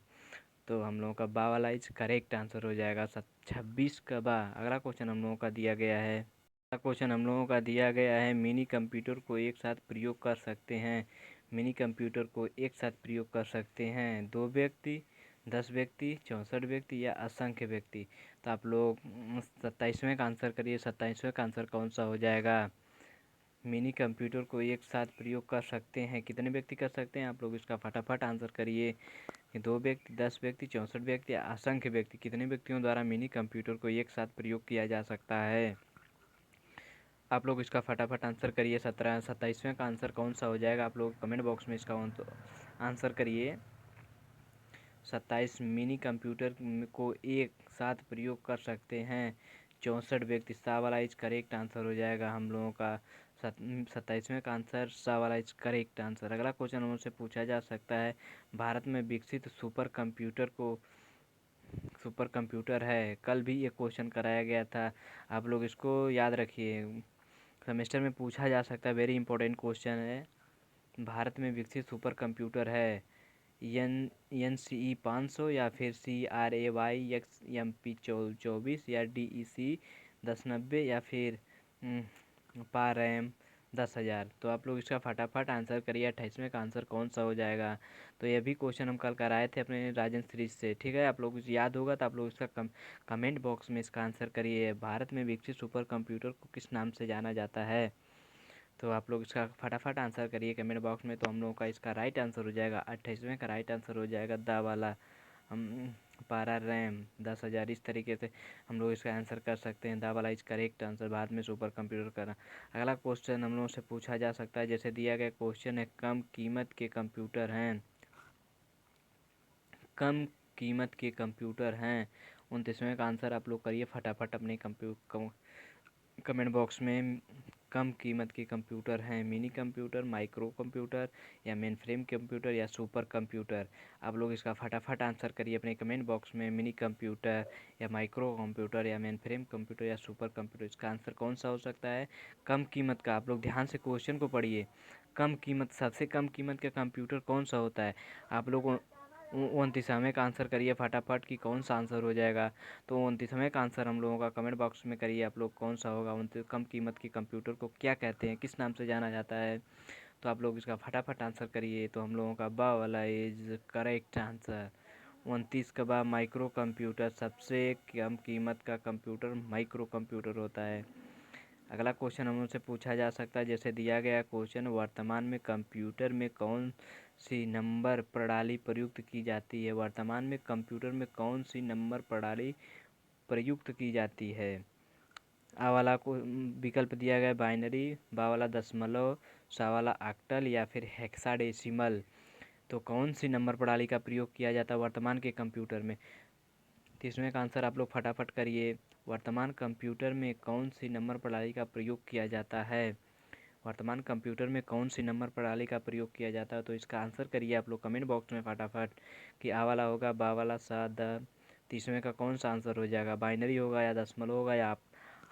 तो हम लोगों का बा वाला इज करेक्ट आंसर हो जाएगा 26 का बा। अगला क्वेश्चन हम लोगों का दिया गया है। अगला क्वेश्चन हम लोगों का दिया गया है, मिनी कंप्यूटर को एक साथ प्रयोग कर सकते हैं। मिनी कंप्यूटर को एक साथ प्रयोग कर सकते हैं 2 व्यक्ति, 10 व्यक्ति, 64 व्यक्ति या असंख्य व्यक्ति। तो आप लोग 27वें का आंसर करिए। 27वें का आंसर कौन सा हो जाएगा। मिनी कंप्यूटर को एक साथ प्रयोग कर सकते हैं, कितने व्यक्ति कर सकते हैं। आप लोग इसका फटाफट आंसर करिए कि 2 व्यक्ति, 10 व्यक्ति, 64 व्यक्ति या असंख्य व्यक्ति, कितने व्यक्तियों द्वारा मिनी कंप्यूटर को एक साथ प्रयोग किया जा सकता है। आप लोग इसका फटाफट आंसर करिए। 27वें का आंसर कौन सा हो जाएगा। आप लोग कमेंट बॉक्स में इसका आंसर करिए। 27 मिनी कंप्यूटर को एक साथ प्रयोग कर सकते हैं 64 व्यक्ति। सा वाला इज करेक्ट आंसर हो जाएगा हम लोगों का 27वें का आंसर सा वाला इज करेक्ट आंसर। अगला क्वेश्चन हमसे पूछा जा सकता है, भारत में विकसित सुपर कंप्यूटर है। कल भी ये क्वेश्चन कराया गया था, आप लोग इसको याद रखिए, सेमेस्टर में पूछा जा सकता है, वेरी इंपॉर्टेंट क्वेश्चन है। भारत में विकसित सुपर कंप्यूटर है NCE 500 या फिर CRAY-XMP 24 या DEC 1090 या फिर PARAM 10,000। तो आप लोग इसका फटाफट आंसर करिए। 28वें का आंसर कौन सा हो जाएगा। तो ये भी क्वेश्चन हम कल कराए थे अपने राजन सीरीज से, ठीक है। आप लोग याद होगा तो आप लोग इसका कमेंट बॉक्स में इसका आंसर करिए। भारत में विकसित सुपर कंप्यूटर को किस नाम से जाना जाता है। तो आप लोग इसका फटाफट आंसर करिए कमेंट बॉक्स में। तो हम लोगों का इसका राइट आंसर हो जाएगा 28वें का राइट आंसर हो जाएगा दा वाला। हम PARAM 10,000 इस तरीके से हम लोग इसका आंसर कर सकते हैं। दा वाला इज करेक्ट आंसर, भारत में सुपर कंप्यूटर करना। अगला क्वेश्चन हम लोगों से पूछा जा सकता है, जैसे दिया गया क्वेश्चन है, कम कीमत के कंप्यूटर हैं 29वें का आंसर आप लोग करिए फटाफट अपने कमेंट बॉक्स में। कम कीमत के कंप्यूटर हैं मिनी कंप्यूटर, माइक्रो कंप्यूटर या मेन फ्रेम कंप्यूटर या सुपर कंप्यूटर। आप लोग इसका फटाफट आंसर करिए अपने कमेंट बॉक्स में। मिनी कंप्यूटर या माइक्रो कंप्यूटर या मेन फ्रेम कंप्यूटर या सुपर कंप्यूटर, इसका आंसर कौन सा हो सकता है? कम कीमत का। आप लोग ध्यान से क्वेश्चन को पढ़िए। कम कीमत, सबसे कम कीमत का कंप्यूटर कौन सा होता है? आप लोग 29वें का आंसर करिए फटाफट कि कौन सा आंसर हो जाएगा। तो 29वें का आंसर हम लोगों का कमेंट बॉक्स में करिए आप लोग कौन सा होगा। 29 कम कीमत के कंप्यूटर को क्या कहते हैं, किस नाम से जाना जाता है? तो आप लोग इसका फटाफट आंसर करिए। तो हम लोगों का बा वाला इज करेक्ट आंसर। 29 का बा माइक्रो कंप्यूटर, सबसे कम कीमत का कंप्यूटर माइक्रो कंप्यूटर होता है। अगला क्वेश्चन हम उनसे पूछा जा सकता है, जैसे दिया गया क्वेश्चन, वर्तमान में कंप्यूटर में कौन सी नंबर प्रणाली प्रयुक्त की जाती है? वर्तमान में कंप्यूटर में कौन सी नंबर प्रणाली प्रयुक्त की जाती है? आ वाला को विकल्प दिया गया बाइनरी, बा वाला दशमलव, सा वाला ऑक्टल या फिर हेक्साडेसिमल। तो कौन सी नंबर प्रणाली का प्रयोग किया जाता है वर्तमान के कंप्यूटर में? 30वें का आंसर आप लोग फटाफट करिए। वर्तमान कंप्यूटर में कौन सी नंबर प्रणाली का प्रयोग किया जाता है? वर्तमान कंप्यूटर में कौन सी नंबर प्रणाली का प्रयोग किया जाता है? तो इसका आंसर करिए आप लोग कमेंट बॉक्स में फटाफट कि आ वाला होगा, बा वाला, सा, द। 30वें का कौन सा आंसर हो जाएगा? बाइनरी होगा या दशमलव होगा या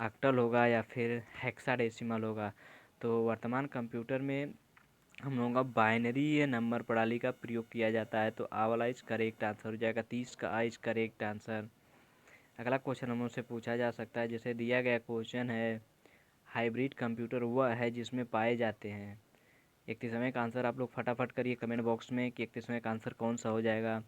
ऑक्टल होगा या फिर हेक्साडेसिमल होगा? तो वर्तमान कंप्यूटर में हम लोगों का बाइनरी नंबर प्रणाली का प्रयोग किया जाता है। तो आ वाला इज करेक्ट आंसर हो जाएगा। 30 का आ इज करेक्ट आंसर। अगला क्वेश्चन हम उससे पूछा जा सकता है, जैसे दिया गया क्वेश्चन है, हाइब्रिड कंप्यूटर वह है जिसमें पाए जाते हैं। 31वें का आंसर आप लोग फटाफट करिए कमेंट बॉक्स में कि 31वें का आंसर कौन सा हो जाएगा।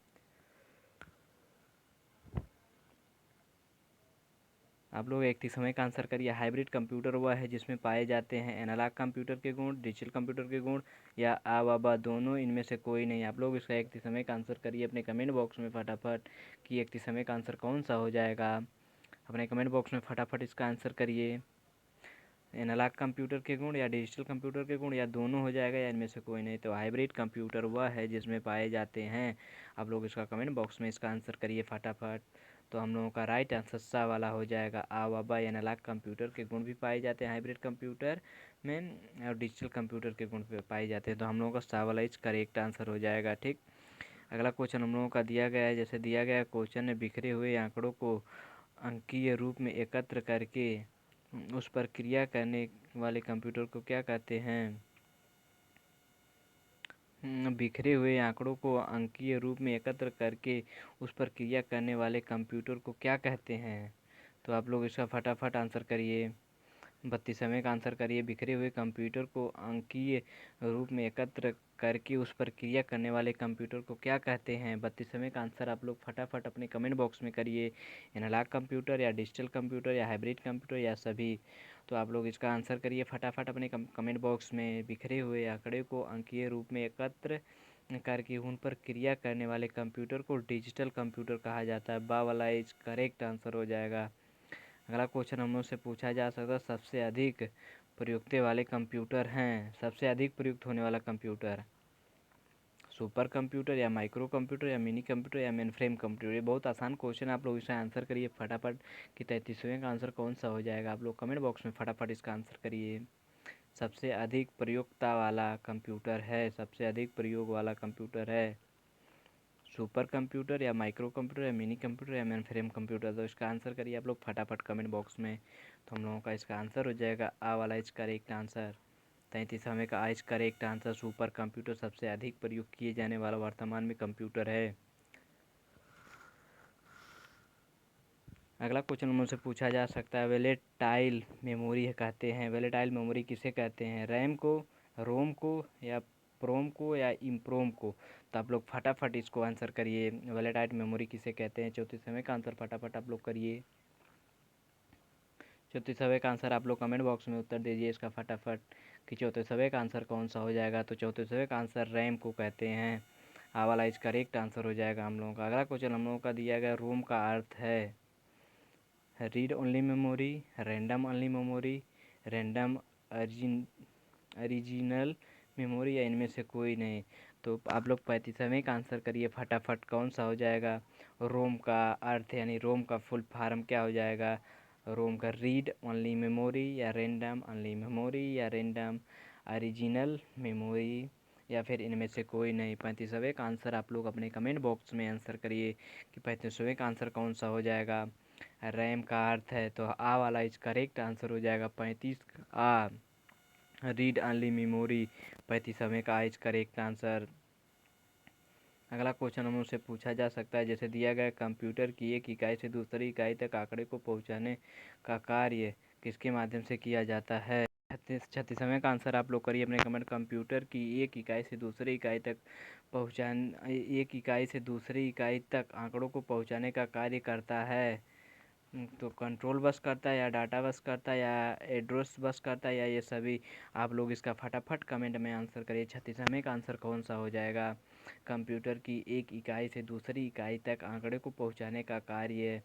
आप लोग 31वें का आंसर करिए। हाइब्रिड कंप्यूटर वह है जिसमें पाए जाते हैं एनालॉग कंप्यूटर के गुण, डिजिटल कंप्यूटर के गुण या आ व बा दोनों, इनमें से कोई नहीं। आप लोग इसका 31वें का आंसर करिए अपने कमेंट बॉक्स में फटाफट कि 31वें का आंसर कौन सा हो जाएगा। अपने कमेंट बॉक्स में फटाफट इसका आंसर करिए। एनालॉग कंप्यूटर के गुण या डिजिटल कंप्यूटर के गुण या दोनों हो जाएगा या इनमें से कोई नहीं। तो हाइब्रिड कंप्यूटर वह है जिसमें पाए जाते हैं। आप लोग इसका कमेंट बॉक्स में इसका आंसर करिए फटाफट। तो हम लोगों का राइट आंसर सा वाला हो जाएगा। आ व बा एनालॉग कंप्यूटर के गुण भी पाए जाते हैं हाइब्रिड कंप्यूटर में और डिजिटल कंप्यूटर के गुण पाए जाते हैं। तो हम लोगों का सा वाला इज करेक्ट आंसर हो जाएगा। ठीक, अगला क्वेश्चन हम लोगों का दिया गया है, जैसे दिया गया क्वेश्चन है, बिखरे हुए आंकड़ों को अंकीय रूप में एकत्र करके उस पर क्रिया करने वाले कंप्यूटर को क्या कहते हैं? बिखरे हुए आंकड़ों को अंकीय रूप में एकत्र करके उस पर क्रिया करने वाले कंप्यूटर को क्या कहते हैं? तो आप लोग इसका फटाफट आंसर करिए। 32वें का आंसर करिए। बिखरे हुए कंप्यूटर को अंकीय रूप में एकत्र करके उस पर क्रिया करने वाले कंप्यूटर को क्या कहते हैं? 32वें का आंसर आप लोग फटाफट अपने कमेंट बॉक्स में करिए। एनालॉग कंप्यूटर या डिजिटल कंप्यूटर या हाइब्रिड कंप्यूटर या सभी। तो आप लोग इसका आंसर करिए फटाफट अपने कमेंट बॉक्स में। बिखरे हुए आंकड़े को अंकीय रूप में एकत्र करके उन पर क्रिया करने वाले कंप्यूटर को डिजिटल कंप्यूटर कहा जाता है। बा वाला इज करेक्ट आंसर हो जाएगा। अगला क्वेश्चन हम लोग से पूछा जा सकता है, सबसे अधिक प्रयुक्त वाले कंप्यूटर हैं। सबसे अधिक प्रयुक्त होने वाला कंप्यूटर सुपर कंप्यूटर या माइक्रो कंप्यूटर या मिनी कंप्यूटर या मेन फ्रेम कंप्यूटर। ये बहुत आसान क्वेश्चन, आप लोग इसका आंसर करिए फटाफट कि 33वें का आंसर कौन सा हो जाएगा। आप लोग कमेंट बॉक्स में फटाफट इसका आंसर करिए। सबसे अधिक प्रयोगता वाला कंप्यूटर है, सबसे अधिक प्रयोग वाला कंप्यूटर है सुपर कंप्यूटर या माइक्रो कंप्यूटर या मिनी कंप्यूटर या मेन फ्रेम कंप्यूटर। तो इसका आंसर करिए आप लोग फटाफट कमेंट बॉक्स में। तो हम लोगों का इसका आंसर हो जाएगा आ वाला इज करेक्ट आंसर। 33वें का आज करेक्ट आंसर सुपर कंप्यूटर सबसे अधिक प्रयोग किए जाने वाला वर्तमान में कंप्यूटर है। अगला क्वेश्चन मुझसे पूछा जा सकता है, वेलेटाइल मेमोरी कहते हैं, वेलेटाइल मेमोरी किसे कहते हैं? रैम को, रोम को या प्रोम को या इम्प्रोम को? तो आप लोग फटाफट इसको आंसर करिए। वेलेटाइल मेमोरी किसे कहते हैं? 34वें का आंसर फटाफट आप लोग करिए। 34वें का आंसर आप लोग कमेंट बॉक्स में उत्तर दीजिए इसका फटाफट कि 34वें का आंसर कौन सा हो जाएगा। तो 34वें का आंसर रैम को कहते हैं। आ वाला इज करेक्ट आंसर हो जाएगा हम लोगों का। अगला क्वेश्चन हम लोगों का दिया गया, रोम का अर्थ है read only memory, random only memory, random original memory या इनमें से कोई नहीं। तो आप लोग 35वें का आंसर करिए फटाफट, कौन सा हो जाएगा। रोम का अर्थ यानी रोम का फुल फॉर्म क्या हो जाएगा। रोम का रीड ओनली मेमोरी या रैंडम ओनली मेमोरी या रैंडम ओरिजिनल मेमोरी या फिर इनमें से कोई नहीं। 35वें का आंसर आप लोग अपने कमेंट बॉक्स में आंसर करिए कि 35वें का आंसर कौन सा हो जाएगा। रैम का अर्थ है तो आ वाला इज करेक्ट आंसर हो जाएगा 35 आ। रीड ओनली मेमोरी 35वें का इज करेक्ट आंसर। अगला क्वेश्चन हम उससे पूछा जा सकता है, जैसे दिया गया कंप्यूटर की एक इकाई से दूसरी इकाई तक आंकड़े को पहुंचाने का कार्य किसके माध्यम से किया जाता है। 36वें का आंसर आप लोग करिए अपने कमेंट। कंप्यूटर की एक इकाई से दूसरी इकाई तक पहुंचान एक इकाई से दूसरी इकाई तक आंकड़ों को पहुंचाने का कार्य करता है। तो कंट्रोल बस करता है या डाटा बस करता है या एड्रेस बस करता है या ये सभी। आप लोग इसका फटाफट कमेंट में आंसर करिए। 36वें का आंसर कौन सा हो जाएगा। कंप्यूटर की एक इकाई से दूसरी इकाई तक आंकड़े को पहुंचाने का कार्य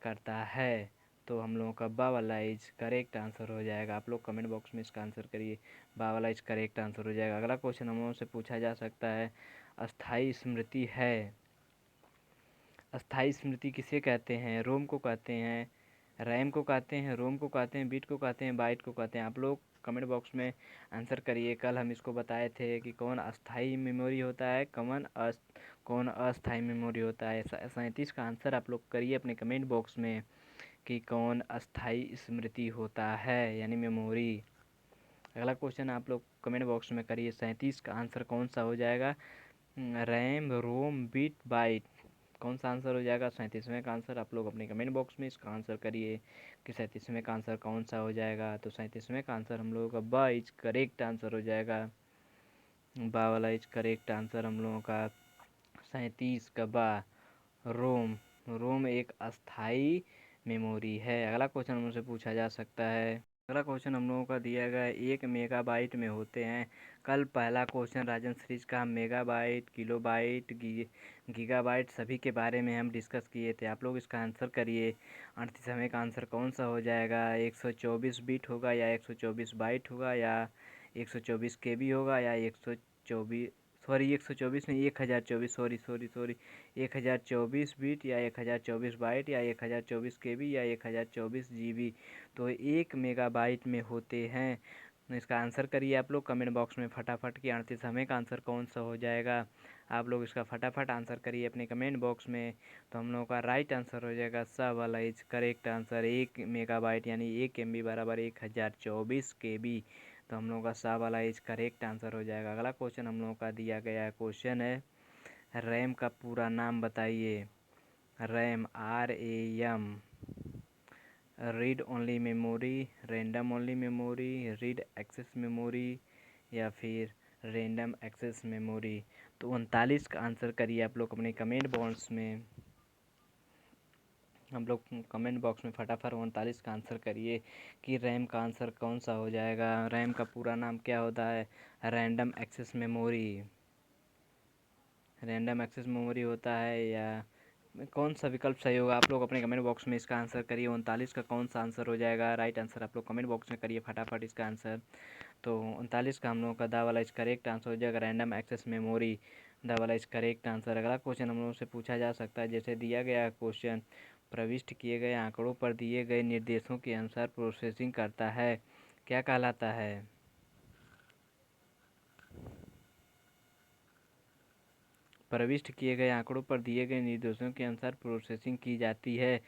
करता है। तो हम लोगों का बा वाला इज करेक्ट आंसर हो जाएगा। आप लोग कमेंट बॉक्स में इसका आंसर करिए, बा वाला इज करेक्ट आंसर हो जाएगा। अगला क्वेश्चन हम लोगों से पूछा जा सकता है, अस्थाई स्मृति है। अस्थाई स्मृति किसे कहते हैं। रोम को कहते हैं, रैम को कहते हैं, रोम को कहते हैं, बिट को कहते हैं, बाइट को कहते हैं। आप लोग कमेंट बॉक्स में आंसर करिए। कल हम इसको बताए थे कि कौन अस्थाई मेमोरी होता है, कौन अस्थाई मेमोरी होता है। 37 का आंसर आप लोग करिए अपने कमेंट बॉक्स में कि कौन अस्थाई स्मृति होता है यानी मेमोरी। अगला क्वेश्चन आप लोग कमेंट बॉक्स में करिए, 37 का आंसर कौन सा हो जाएगा। रैम, रोम, बिट, बाइट कौन सा आंसर हो जाएगा। 37वें का आंसर आप लोग अपने कमेंट बॉक्स में इसका आंसर करिए कि 37वें का आंसर कौन सा हो जाएगा। तो 37वें का आंसर हम लोगों का बा इज करेक्ट आंसर हो जाएगा। बा वाला इज करेक्ट आंसर हम लोगों का 37 का बा। रोम, रोम एक अस्थाई मेमोरी है। अगला क्वेश्चन मुझसे पूछा जा सकता है। अगला क्वेश्चन हम लोगों का दिया गया है, 1 मेगाबाइट में होते हैं। कल पहला क्वेश्चन राजन सीरीज का मेगाबाइट, किलोबाइट, गीगाबाइट सभी के बारे में हम डिस्कस किए थे। आप लोग इसका आंसर करिए। 38वें का आंसर कौन सा हो जाएगा। 124 बिट होगा या 124 बाइट होगा या 124 केबी होगा या 124 सॉरी 124 नहीं 1024 सॉरी सॉरी सॉरी 1024 बिट या 1024 बाइट या 1024 केबी या 1024 जीबी। तो 1 मेगाबाइट में होते हैं। इसका आंसर करिए आप लोग कमेंट बॉक्स में फटाफट कि 38वें का आंसर कौन सा हो जाएगा। आप लोग इसका फटाफट आंसर करिए अपने कमेंट बॉक्स में। तो हम लोगों का राइट आंसर हो जाएगा सा वाला इज करेक्ट आंसर। 1 मेगाबाइट यानी 1 MB बराबर 1024 KB। तो हम लोगों का सा वाला इज करेक्ट आंसर हो जाएगा। अगला क्वेश्चन हम लोगों का दिया गया क्वेश्चन है, रैम का पूरा नाम बताइए। RAM, RAM, read only memory, random only memory, read access memory या फिर रैंडम एक्सेस मेमोरी। तो 39 का आंसर करिए आप लोग अपने कमेंट बॉक्स में। हम लोग कमेंट बॉक्स में फटाफट 39 का आंसर करिए कि रैम का आंसर कौन सा हो जाएगा। रैम का पूरा नाम क्या होता है। Random access memory, random access memory होता है या कौन सा विकल्प सही होगा। आप लोग अपने कमेंट बॉक्स में इसका आंसर करिए। 39 का कौन सा आंसर हो जाएगा। राइट आंसर आप लोग कमेंट बॉक्स में करिए फटाफट इसका आंसर। तो 39 का हम लोगों का दा वाला इज करेक्ट आंसर हो जाएगा रैंडम एक्सेस मेमोरी। दा वाला इज करेक्ट आंसर। अगला क्वेश्चन हम लोगों से पूछा जा सकता है, जैसे दिया गया क्वेश्चन, प्रविष्ट किए गए आंकड़ों पर दिए गए निर्देशों के अनुसार प्रोसेसिंग करता है, क्या कहलाता है। प्रविष्ट किए गए आंकड़ों पर दिए गए निर्देशों के अनुसार प्रोसेसिंग की जाती है।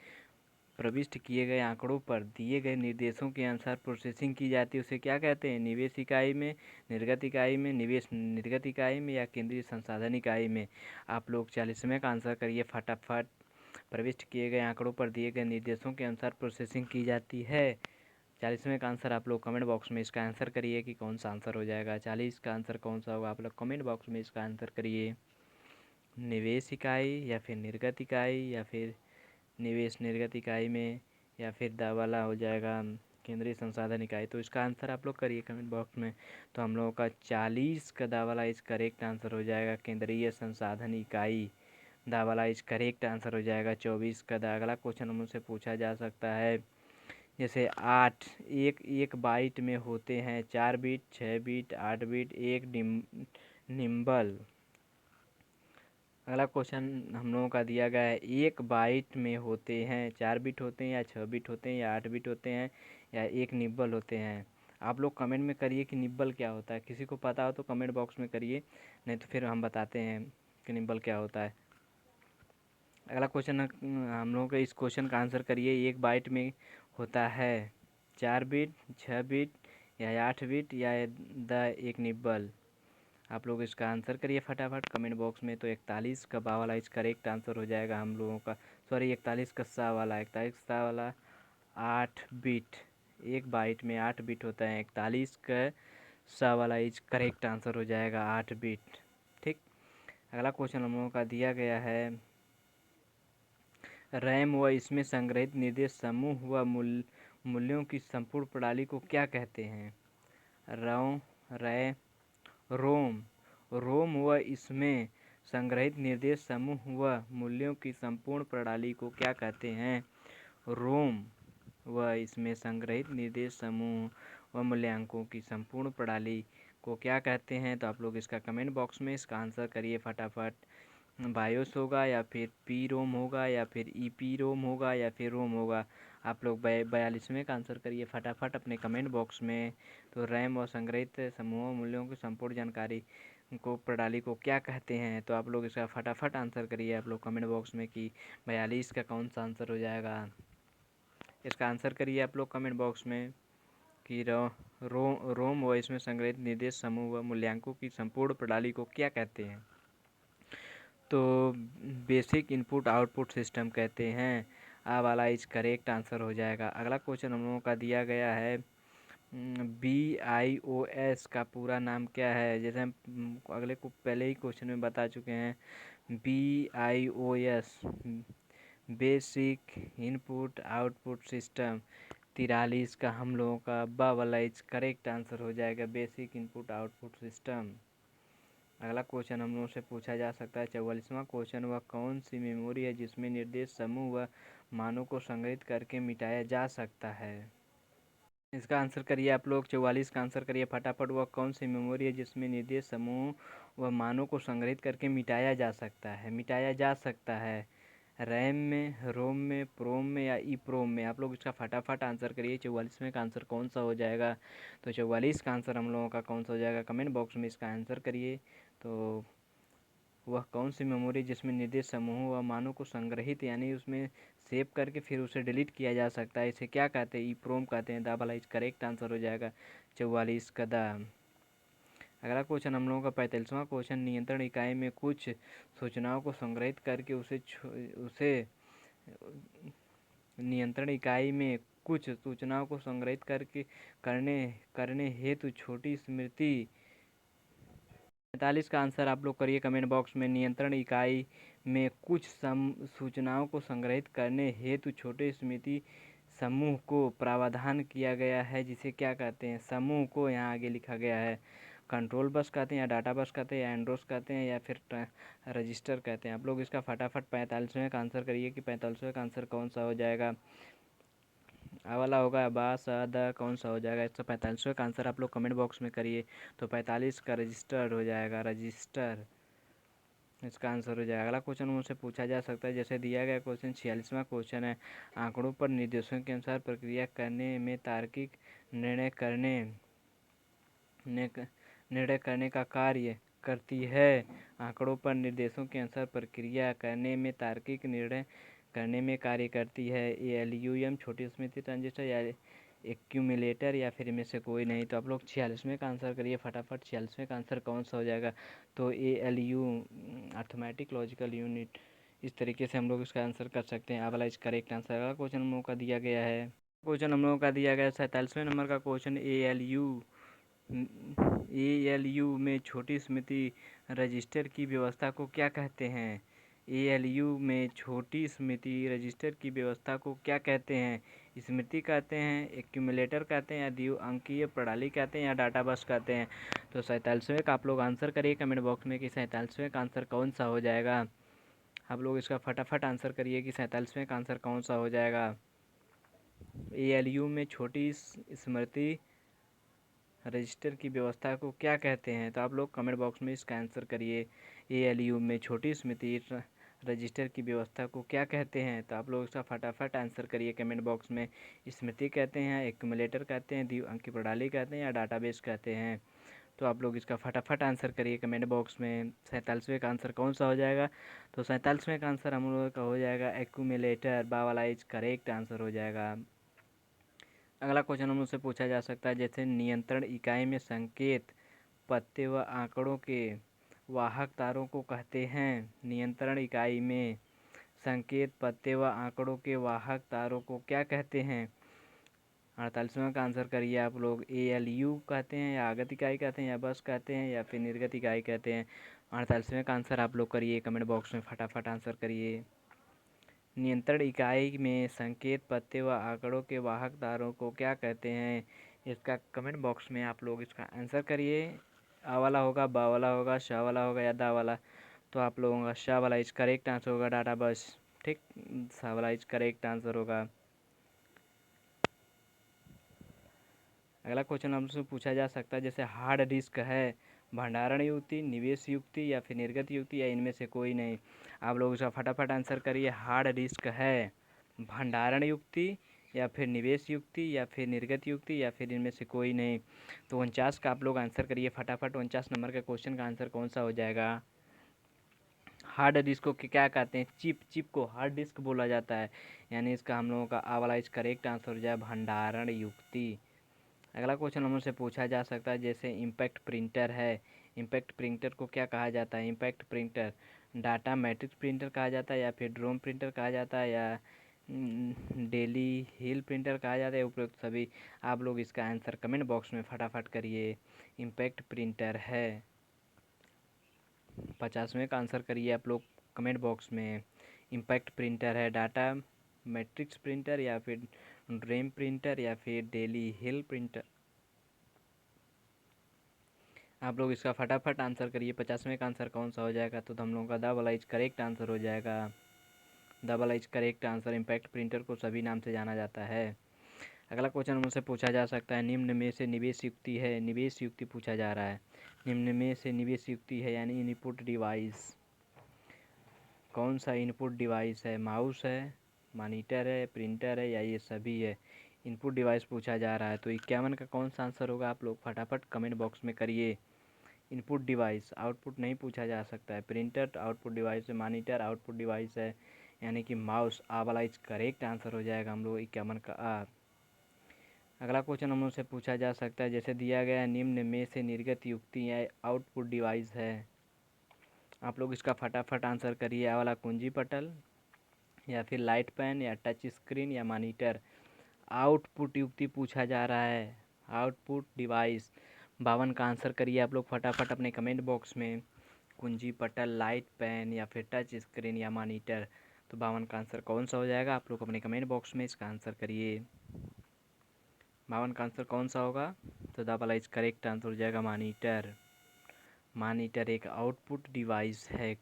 प्रविष्ट किए गए आंकड़ों पर दिए गए निर्देशों के अनुसार प्रोसेसिंग की जाती है, उसे क्या कहते हैं। निवेश इकाई में, निर्गत इकाई में, निवेश निर्गत इकाई में या केंद्रीय संसाधन इकाई में। आप लोग 40वें का आंसर करिए फटाफट। प्रविष्ट किए गए आंकड़ों पर दिए गए निर्देशों के अनुसार प्रोसेसिंग की जाती है। 40वें का आंसर आप लोग कमेंट बॉक्स में इसका आंसर करिए कि कौन सा आंसर हो जाएगा। 40 का आंसर कौन सा होगा। आप लोग कमेंट बॉक्स में इसका आंसर करिए। निवेश इकाई या फिर निर्गत इकाई या फिर निवेश निर्गत इकाई में या फिर दा वाला हो जाएगा केंद्रीय संसाधन इकाई। तो इसका आंसर आप लोग करिए कमेंट बॉक्स में। तो हम लोगों का 40 का दा वाला इस करेक्ट आंसर हो जाएगा केंद्रीय संसाधन इकाई। दा वाला इस करेक्ट आंसर हो जाएगा 24 का दा। अगला क्वेश्चन हम मुझसे पूछा जा सकता है जैसे 8 एक एक बाइट में होते हैं 4 बिट, 6 बिट, 8 बिट, एक निम्बल। अगला क्वेश्चन हम लोगों का दिया गया है, एक बाइट में होते हैं 4 बिट होते हैं या 6 बिट होते हैं या 8 बिट होते हैं या एक निब्बल होते हैं। आप लोग कमेंट में करिए कि निब्बल क्या होता है, किसी को पता हो तो कमेंट बॉक्स में करिए, नहीं तो फिर हम बताते हैं कि निब्बल क्या होता है। अगला क्वेश्चन हम लोगों का, इस क्वेश्चन का आंसर करिए। एक बाइट में होता है 4 बिट, 6 बिट या 8 बिट या द एक निब्बल। आप लोग इसका आंसर करिए फटाफट कमेंट बॉक्स में। तो 41 का बा वाला इस करेक्ट आंसर हो जाएगा हम लोगों का। सॉरी, 41 का सा वाला, 41 सा वाला 8 बिट, एक बाइट में 8 बिट होता है। 41 का सा वाला इज करेक्ट आंसर हो जाएगा 8 बिट। ठीक। अगला क्वेश्चन हम लोगों का दिया गया है, रैम व इसमें संग्रहित निर्देश समूह व मूल्यों की संपूर्ण प्रणाली को क्या कहते हैं? रोम रै रोम रोम व इसमें संग्रहित निर्देश समूह व मूल्यों की संपूर्ण प्रणाली को क्या कहते हैं? रोम व इसमें संग्रहित निर्देश समूह व मूल्यांकों की संपूर्ण प्रणाली को क्या कहते हैं? तो आप लोग इसका कमेंट बॉक्स में इसका आंसर करिए फटाफट। बायोस होगा या फिर पी रोम होगा या फिर ई पी रोम होगा या फिर रोम होगा। आप लोग 42वें का आंसर करिए फटाफट अपने कमेंट बॉक्स में। तो रैम और संग्रहित समूह मूल्यों की संपूर्ण जानकारी को प्रणाली को क्या कहते हैं? तो आप लोग इसका फटाफट आंसर करिए आप लोग कमेंट बॉक्स में कि 42 का कौन सा आंसर हो जाएगा। इसका आंसर करिए आप लोग कमेंट बॉक्स में कि रोम व इसमें संग्रहित निर्देश समूह व मूल्यांकों की संपूर्ण प्रणाली को क्या कहते हैं? तो बेसिक इनपुट आउटपुट सिस्टम कहते हैं। आ वाला इज करेक्ट आंसर हो जाएगा। अगला क्वेश्चन हम लोगों का दिया गया है, BIOS का पूरा नाम क्या है? जैसे हम अगले को पहले ही क्वेश्चन में बता चुके हैं, BIOS basic input output system. 43 का हम लोगों का बा वाला इज करेक्ट आंसर हो जाएगा, बेसिक इनपुट आउटपुट सिस्टम। अगला क्वेश्चन हम लोगों से पूछा जा सकता है 44वां क्वेश्चन, वह कौन सी मेमोरी है जिसमें निर्देश समूह व मानों को संग्रहित करके मिटाया जा सकता है? इसका आंसर करिए आप लोग, 44 का आंसर करिए फटाफट। वह कौन सी मेमोरी है जिसमें निर्देश समूह व मानों को संग्रहित करके मिटाया जा सकता है? मिटाया जा सकता है रैम में, रोम में, प्रोम में या ई प्रोम में। आप लोग इसका फटाफट आंसर करिए 44वें का आंसर कौन सा हो जाएगा? तो 44 का आंसर हम लोगों का कौन सा हो जाएगा? कमेंट बॉक्स में इसका आंसर करिए। तो वह कौन सी मेमोरी जिसमें निर्देश समूह व मानों को संग्रहित यानी उसमें सेव करके फिर उसे डिलीट किया जा सकता है, इसे क्या कहते हैं? ई प्रोम कहते हैं। दा वाला इस करेक्ट आंसर हो जाएगा 44 का दा। अगला क्वेश्चन हम लोगों का 45वां क्वेश्चन, नियंत्रण इकाई में कुछ सूचनाओं को संग्रहित करके उसे नियंत्रण इकाई में कुछ सूचनाओं को संग्रहित करके करने करने हेतु छोटी स्मृति। 45 का आंसर आप लोग करिए कमेंट बॉक्स में। नियंत्रण इकाई में कुछ सूचनाओं को संग्रहित करने हेतु छोटे स्मृति समूह को प्रावधान किया गया है, जिसे क्या कहते हैं? समूह को यहाँ आगे लिखा गया है। कंट्रोल बस कहते हैं या डाटा बस कहते हैं या एंड्रोस कहते हैं या फिर रजिस्टर कहते हैं। आप लोग इसका फटाफट 45वें का आंसर करिए कि 45वें का आंसर कौन सा हो जाएगा? आ वाला होगा बा सा द, कौन सा हो जाएगा? 145वें का आंसर आप लोग कमेंट बॉक्स में करिए। तो 45 का रजिस्टर हो जाएगा, रजिस्टर इसका आंसर हो जाएगा। अगला क्वेश्चन मुझसे पूछा जा सकता है, जैसे दिया गया क्वेश्चन 46वां क्वेश्चन है, आंकड़ों पर निर्देशों के अनुसार प्रक्रिया करने में तार्किक निर्णय करने निर्णय करने का कार्य करती है। आंकड़ों पर निर्देशों के अनुसार प्रक्रिया करने में तार्किक निर्णय करने में कार्य करती है। ALUM छोटी स्मृति ट्रांजिस्टर या एक्यूमुलेटर या फिर इनमें से कोई नहीं। तो आप लोग 46वें का आंसर करिए फटाफट। 46वें का आंसर कौन सा हो जाएगा? तो ALU अर्थमेटिक लॉजिकल यूनिट। इस तरीके से हम लोग इसका आंसर कर सकते हैं। आ वाला इस करेक्ट आंसर। अगला क्वेश्चन हम लोगों का दिया गया है, क्वेश्चन हम लोगों का दिया गया 47वें नंबर का क्वेश्चन, ALU में छोटी स्मृति रजिस्टर की व्यवस्था को क्या कहते हैं? ALU में छोटी स्मृति रजिस्टर की व्यवस्था को क्या कहते हैं? स्मृति कहते हैं, एक्यूमुलेटर कहते हैं या द्विअंकीय प्रणाली कहते हैं या डाटा बस कहते हैं? तो 47वें का आप लोग आंसर करिए कमेंट बॉक्स में कि 47वें का आंसर कौन सा हो जाएगा। आप लोग इसका फटाफट आंसर करिए कि 47वें का आंसर कौन सा हो जाएगा। ALU में छोटी स्मृति रजिस्टर की व्यवस्था को क्या कहते हैं? तो आप लोग कमेंट बॉक्स में इसका आंसर करिए। ALU में छोटी स्मृति रजिस्टर की व्यवस्था को क्या कहते हैं? तो आप लोग इसका फटाफट आंसर करिए कमेंट बॉक्स में। स्मृति कहते हैं, एक्यूमुलेटर कहते हैं, द्विअंकी प्रणाली कहते हैं या डाटाबेस कहते हैं? तो आप लोग इसका फटाफट आंसर करिए कमेंट बॉक्स में। 47वें का आंसर कौन सा हो जाएगा? तो 47वें का आंसर हम लोगों का हो जाएगा एक्यूमुलेटर। बा वाला इज करेक्ट आंसर हो जाएगा। अगला क्वेश्चन हम उससे पूछा जा सकता है, जैसे नियंत्रण इकाई में संकेत पत्ते व आंकड़ों के वाहक तारों को कहते हैं। नियंत्रण इकाई में संकेत पत्ते व आंकड़ों के वाहक तारों को क्या कहते हैं? 48वें का आंसर करिए आप लोग। ALU कहते हैं या आगत इकाई कहते हैं या बस कहते हैं या फिर निर्गत इकाई कहते हैं? 48वें का आंसर आप लोग करिए कमेंट बॉक्स में, फटाफट आंसर करिए। नियंत्रण इकाई में संकेत पत्ते व आंकड़ों के वाहक तारों को क्या कहते हैं? इसका कमेंट बॉक्स में आप लोग इसका आंसर करिए। आ वाला होगा, बा वाला होगा, शा वाला होगा या दा वाला? तो आप लोगों का शा वाला इज करेक्ट आंसर होगा, डाटा बस। ठीक, शा वाला इज करेक्ट आंसर होगा। अगला क्वेश्चन हमसे पूछा जा सकता है, जैसे हार्ड डिस्क है भंडारण युक्ति, निवेश युक्ति या फिर निर्गत युक्ति या इनमें से कोई नहीं? आप लोग इसका फटाफट आंसर करिए। हार्ड डिस्क है भंडारण युक्ति या फिर निवेश युक्ति या फिर निर्गत युक्ति या फिर इनमें से कोई नहीं? तो 49 का आप लोग आंसर करिए फटाफट। 49 नंबर के क्वेश्चन का आंसर कौन सा हो जाएगा? हार्ड डिस्क को क्या कहते हैं? चिप को हार्ड डिस्क बोला जाता है, यानी इसका हम लोगों का आ वाला इज करेक्ट आंसर हो जाए भंडारण युक्ति। अगला क्वेश्चन हमसे पूछा जा सकता है, जैसे इम्पैक्ट प्रिंटर है। इम्पैक्ट प्रिंटर को क्या कहा जाता है? Impact printer data matrix printer कहा जाता है या फिर ड्रोन प्रिंटर कहा जाता है या डेली हिल प्रिंटर कहा जाता है, उपरोक्त सभी? आप लोग इसका आंसर कमेंट बॉक्स में फटाफट करिए। इम्पैक्ट प्रिंटर है। 50वें का आंसर करिए आप लोग कमेंट बॉक्स में। इम्पैक्ट प्रिंटर है डाटा मैट्रिक्स प्रिंटर या फिर ड्रेम प्रिंटर या फिर डेली हिल प्रिंटर? आप लोग इसका फटाफट आंसर करिए। 50वें का आंसर कौन सा हो जाएगा? तो हम लोगों का द वाला इज करेक्ट आंसर हो जाएगा। द वाला is correct answer. Impact printer को सभी नाम से जाना जाता है। अगला क्वेश्चन मुझसे पूछा जा सकता है, निम्न में से निवेश युक्ति है। निवेश युक्ति पूछा जा रहा है। निम्न में से निवेश युक्ति है यानी इनपुट डिवाइस, कौन सा इनपुट डिवाइस है? माउस है, मॉनिटर है, प्रिंटर है या ये सभी है? इनपुट डिवाइस पूछा जा रहा है। तो 51 का कौन सा आंसर होगा? आप लोग फटाफट कमेंट बॉक्स में करिए। इनपुट डिवाइस, आउटपुट नहीं पूछा जा सकता है। प्रिंटर आउटपुट डिवाइस है, मॉनिटर आउटपुट डिवाइस है, यानी कि माउस आ वाला इज करेक्ट आंसर हो जाएगा हम लोग 51 का आ। अगला क्वेश्चन हम लोग से पूछा जा सकता है, जैसे दिया गया निम्न में से निर्गत युक्ति या आउटपुट डिवाइस है। आप लोग इसका फटाफट आंसर करिए। आ वाला कुंजी पटल या फिर लाइट पेन या टच स्क्रीन या मॉनिटर? आउटपुट युक्ति पूछा जा रहा है, आउटपुट डिवाइस। 52 का आंसर करिए आप लोग फटाफट अपने कमेंट बॉक्स में। कुंजी पटल, लाइट पेन या फिर टच स्क्रीन या मॉनिटर? तो 52 का आंसर कौन सा हो जाएगा? आप लोग अपने कमेंट बॉक्स में इसका आंसर करिए। 52 का आंसर कौन सा होगा? तो द वाला इज करेक्ट आंसर हो जाएगा मॉनिटर। मॉनिटर एक आउटपुट डिवाइस है।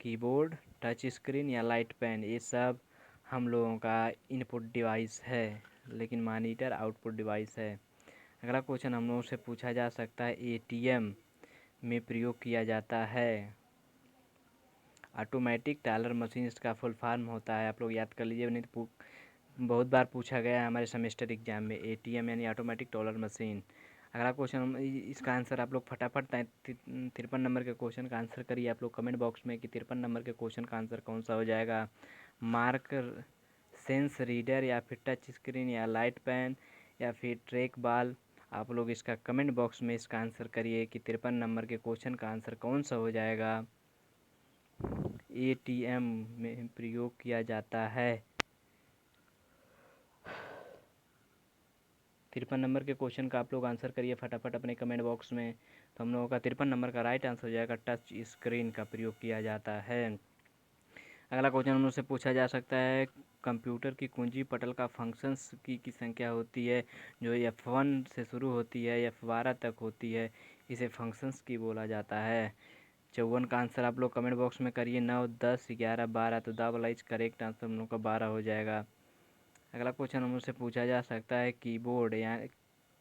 कीबोर्ड, टच स्क्रीन या लाइट पेन ये सब हम लोगों का इनपुट डिवाइस है, लेकिन मॉनिटर आउटपुट डिवाइस है। अगला क्वेश्चन हम लोगों से पूछा जा सकता है, ATM में प्रयोग किया जाता है। ऑटोमेटिक टेलर मशीन इसका फुल फॉर्म होता है। आप लोग याद कर लीजिए, नहीं तो बहुत बार पूछा गया है हमारे सेमेस्टर एग्जाम में। ATM यानी ऑटोमेटिक टेलर मशीन। अगला क्वेश्चन इसका आंसर आप लोग फटाफट 53 नंबर के क्वेश्चन का आंसर करिए आप लोग कमेंट बॉक्स में कि 53 नंबर के क्वेश्चन का आंसर कौन सा हो जाएगा? मार्क सेंस रीडर या फिर टच स्क्रीन या लाइट पेन या फिर ट्रैक बॉल? आप लोग इसका कमेंट बॉक्स में इसका आंसर करिए कि 53 नंबर के क्वेश्चन का आंसर कौन सा हो जाएगा? ATM में प्रयोग किया जाता है। 53 नंबर के क्वेश्चन का आप लोग आंसर करिए फटाफट अपने कमेंट बॉक्स में। तो हम लोगों का 53 नंबर का राइट आंसर हो जाएगा टच स्क्रीन का प्रयोग किया जाता है। अगला क्वेश्चन हम लोग से पूछा जा सकता है, कंप्यूटर की कुंजी पटल का फंक्शंस की संख्या होती है जो F1 से शुरू होती है, F12 तक होती है, इसे फंक्शंस की बोला जाता है। 54 का आंसर आप लोग कमेंट बॉक्स में करिए। 9, 10, 11, 12। तो द वाला इज करेक्ट आंसर हम लोग का 12 हो जाएगा। अगला क्वेश्चन हमसे पूछा जा सकता है कीबोर्ड या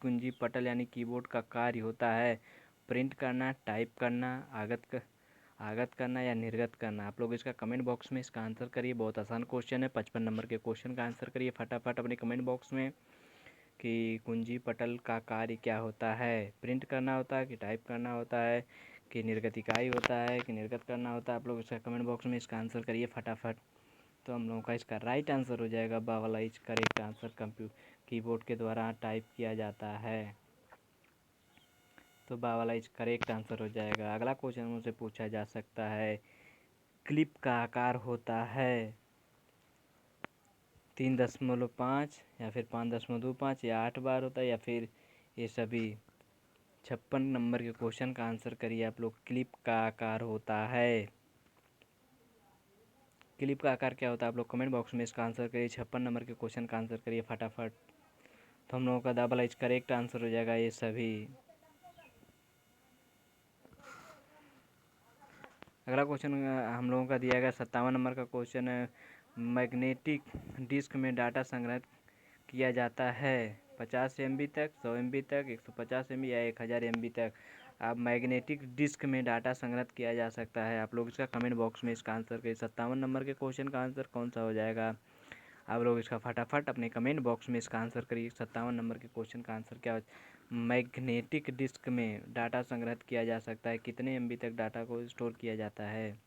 कुंजी पटल यानी कीबोर्ड का कार्य होता है प्रिंट करना, टाइप करना, आगत करना या निर्गत करना। आप लोग इसका कमेंट बॉक्स में इसका आंसर करिए। बहुत आसान क्वेश्चन है, 55 नंबर के क्वेश्चन का आंसर करिए फटाफट अपने कमेंट बॉक्स में कि कुंजी पटल का कार्य क्या होता है, प्रिंट करना होता है कि टाइप करना होता है कि निर्गत इकाई होता है कि निर्गत करना होता है। आप लोग इसका कमेंट बॉक्स में इसका आंसर करिए फटाफट। तो हम लोगों का इसका राइट आंसर हो जाएगा बा वाला इज करेक्ट आंसर। कीबोर्ड के द्वारा टाइप किया जाता है, तो बा वाला इज करेक्ट आंसर हो जाएगा। अगला क्वेश्चन मुझसे पूछा जा सकता है क्लिप का आकार होता है 3.5 या फिर 5.25 या 8 बार होता है या फिर ये सभी। 56 नंबर के क्वेश्चन का आंसर करिए आप लोग। क्लिप का आकार होता है, क्लिप का आकार क्या होता है आप लोग कमेंट बॉक्स में इसका आंसर करिए। 56 नंबर के क्वेश्चन का आंसर करिए फटाफट। तो हम लोगों का दाबला इज करेक्ट आंसर हो जाएगा ये सभी। अगला क्वेश्चन हम लोगों का दिया गया 57 नंबर का क्वेश्चन है मैग्नेटिक डिस्क में डाटा संग्रहित किया जाता है 50 MB तक, 100 MB तक, 150 MB या 1000 MB तक। अब मैग्नेटिक डिस्क में डाटा संग्रहित किया जा सकता है। आप लोग इसका कमेंट बॉक्स में इसका आंसर करिए। 57 नंबर के क्वेश्चन का आंसर कौन सा हो जाएगा? आप लोग इसका फटाफट अपने कमेंट बॉक्स में इसका आंसर करिए। 57 नंबर के क्वेश्चन का आंसर क्या हो? मैग्नेटिक डिस्क में डाटा संग्रहित किया जा सकता है, कितने MB तक डाटा को स्टोर किया जाता है?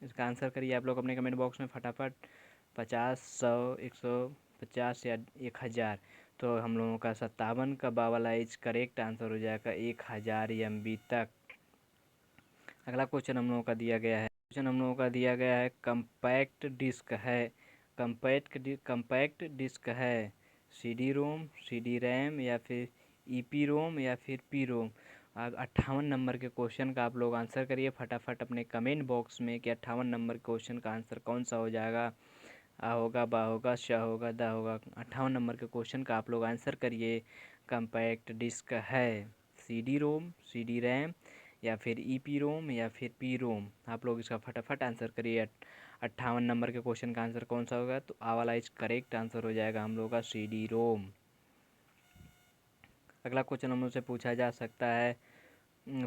इसका आंसर करिए आप लोग अपने कमेंट बॉक्स में फटाफट। 50, 100, 150 या 1000। तो हम लोगों का 57 का बा वाला इज करेक्ट आंसर हो जाएगा 1000 MB तक। अगला क्वेश्चन हम लोगों का दिया गया है, कंपैक्ट डिस्क है, कंपैक्ट डिस्क है CD रोम, CD रैम या फिर EP रोम या फिर P रोम। अब 58 नंबर के क्वेश्चन का आप लोग आंसर करिए फटाफट अपने कमेंट बॉक्स में कि 58 नंबर क्वेश्चन का आंसर कौन सा हो जाएगा? आ होगा, बा होगा, श होगा, दा होगा। 58 नंबर के क्वेश्चन का आप लोग आंसर करिए। कंपैक्ट डिस्क है CD रोम, CD रैम या फिर EP रोम या फिर P रोम। आप लोग इसका फटाफट आंसर करिए। 58 नंबर के क्वेश्चन का आंसर कौन सा होगा? तो आ वाला इस करेक्ट आंसर हो जाएगा हम लोग का CD रोम। अगला क्वेश्चन हम लोग से पूछा जा सकता है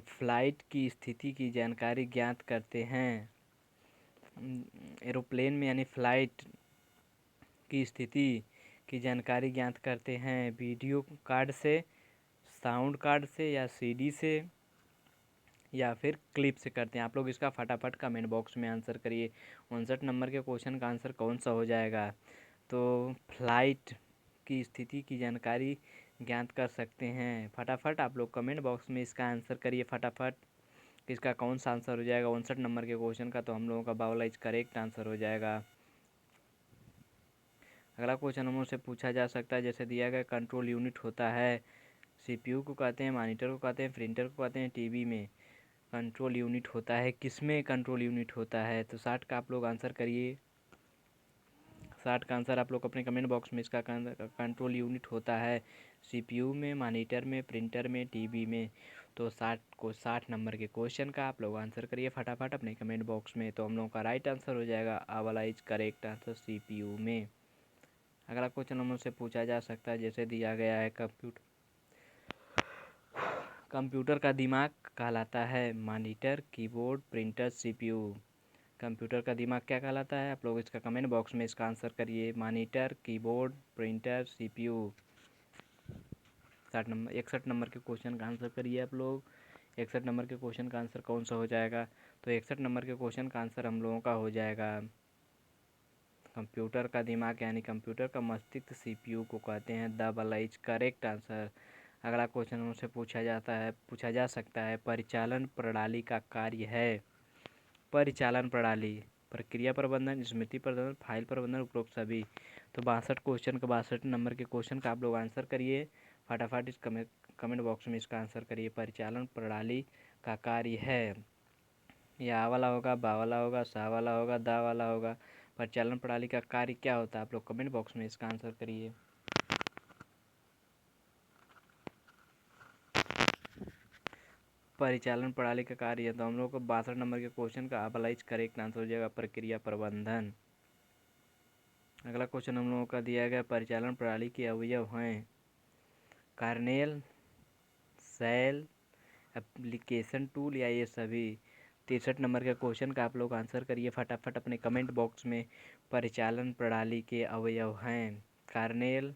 फ्लाइट की स्थिति की जानकारी ज्ञात करते हैं। एरोप्लेन में यानी फ्लाइट की स्थिति की जानकारी ज्ञात करते हैं वीडियो कार्ड से, साउंड कार्ड से या CD से या फिर क्लिप से करते हैं। आप लोग इसका फटाफट कमेंट बॉक्स में आंसर करिए। 59 नंबर के क्वेश्चन का आंसर कौन सा हो जाएगा? तो फ्लाइट की स्थिति की जानकारी ज्ञात कर सकते हैं। फटाफट आप लोग कमेंट बॉक्स में इसका आंसर करिए फटाफट। इसका कौन सा आंसर हो जाएगा 59 नंबर के क्वेश्चन का? तो हम लोगों का बावला इज करेक्ट आंसर हो जाएगा। अगला क्वेश्चन हम से पूछा जा सकता है जैसे दिया गया कंट्रोल यूनिट होता है CPU को कहते हैं, मॉनिटर को कहते हैं, प्रिंटर को कहते हैं, टीवी में कंट्रोल यूनिट होता है, किसमें कंट्रोल यूनिट होता है? तो 60 का आप लोग आंसर करिए। 60 का आंसर आप लोग अपने कमेंट बॉक्स में इसका कंट्रोल यूनिट होता है CPU में, मॉनिटर में, प्रिंटर में, टीवी में। तो 60 नंबर के क्वेश्चन का आप लोग आंसर करिए फटाफट अपने कमेंट बॉक्स में। तो हम लोगों का राइट आंसर हो जाएगा आ वाला इज करेक्ट आंसर CPU में। अगला क्वेश्चन हम से पूछा जा सकता है जैसे दिया गया है कंप्यूटर का दिमाग कहलाता है monitor, keyboard, printer, CPU। Computer का दिमाग क्या कहलाता है? आप लोग इसका कमेंट बॉक्स में इसका आंसर करिए। Monitor, keyboard, printer, CPU। 61 number के क्वेश्चन का आंसर करिए आप लोग। 61 नंबर के क्वेश्चन का आंसर कौन सा हो जाएगा? तो 61 नंबर के क्वेश्चन का आंसर हम लोगों का हो जाएगा कंप्यूटर का दिमाग यानी कंप्यूटर का मस्तिष्क CPU को कहते हैं। द वाला इज करेक्ट आंसर। अगला क्वेश्चन हमसे पूछा जा सकता है परिचालन प्रणाली का कार्य है। परिचालन प्रणाली, प्रक्रिया प्रबंधन, स्मृति प्रबंधन, फाइल प्रबंधन, उपरोक्त सभी। तो 62 क्वेश्चन का 62 नंबर के क्वेश्चन का आप लोग आंसर करिए फटाफट। इस कमेंट बॉक्स में इसका आंसर करिए। परिचालन प्रणाली का कार्य है, या आ वाला होगा, बा वाला होगा, सा वाला होगा, दा वाला होगा। परिचालन प्रणाली का कार्य क्या होता है? आप लोग कमेंट बॉक्स में इसका आंसर करिए। परिचालन प्रणाली का कार्य है, तो हम लोग को 62 नंबर के क्वेश्चन का आ वाला इज करेक्ट आंसर हो जाएगा प्रक्रिया प्रबंधन। अगला क्वेश्चन हम लोगों का दिया गया परिचालन प्रणाली के अवयव हैं कर्नेल, सेल, एप्लीकेशन टूल या ये सभी। 63 नंबर के क्वेश्चन का आप लोग आंसर करिए फटाफट अपने कमेंट बॉक्स में। परिचालन प्रणाली के अवयव हैं कर्नेल,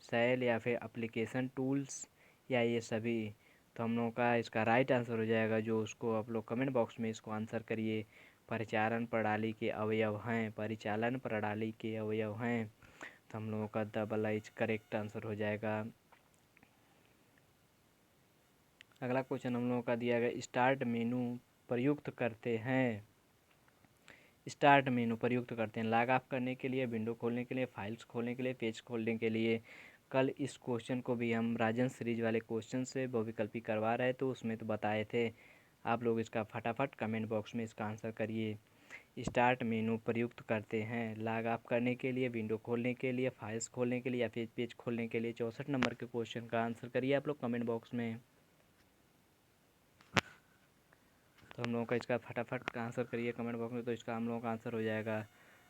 सेल या फिर एप्लीकेशन टूल्स या ये सभी। तो हम लोगों का इसका राइट आंसर हो जाएगा जो उसको आप लोग कमेंट बॉक्स में इसको आंसर करिए। परिचालन प्रणाली के अवयव हैं, परिचालन प्रणाली के अवयव हैं। तो हम लोगों का डबल एच करेक्ट आंसर हो जाएगा। अगला क्वेश्चन हम लोगों का दिया गया स्टार्ट मेनू प्रयुक्त करते हैं। स्टार्ट मेनू प्रयुक्त करते हैं लॉग ऑफ करने के लिए, विंडो खोलने के लिए, फाइल्स खोलने के लिए, पेज खोलने के लिए। कल इस क्वेश्चन को भी हम राजन सीरीज वाले क्वेश्चन से बहुविकल्पी करवा रहे तो उसमें तो बताए थे। आप लोग इसका फटाफट कमेंट बॉक्स में इसका आंसर करिए। स्टार्ट मेनू प्रयुक्त करते हैं लॉग ऑफ करने के लिए, विंडो खोलने के लिए, फाइल्स खोलने के लिए या फिर पेज खोलने के लिए। 64 नंबर के क्वेश्चन का आंसर करिए आप लोग कमेंट बॉक्स में। तो हम लोगों का इसका फटाफट आंसर करिए कमेंट बॉक्स में। तो इसका हम लोगों का आंसर हो जाएगा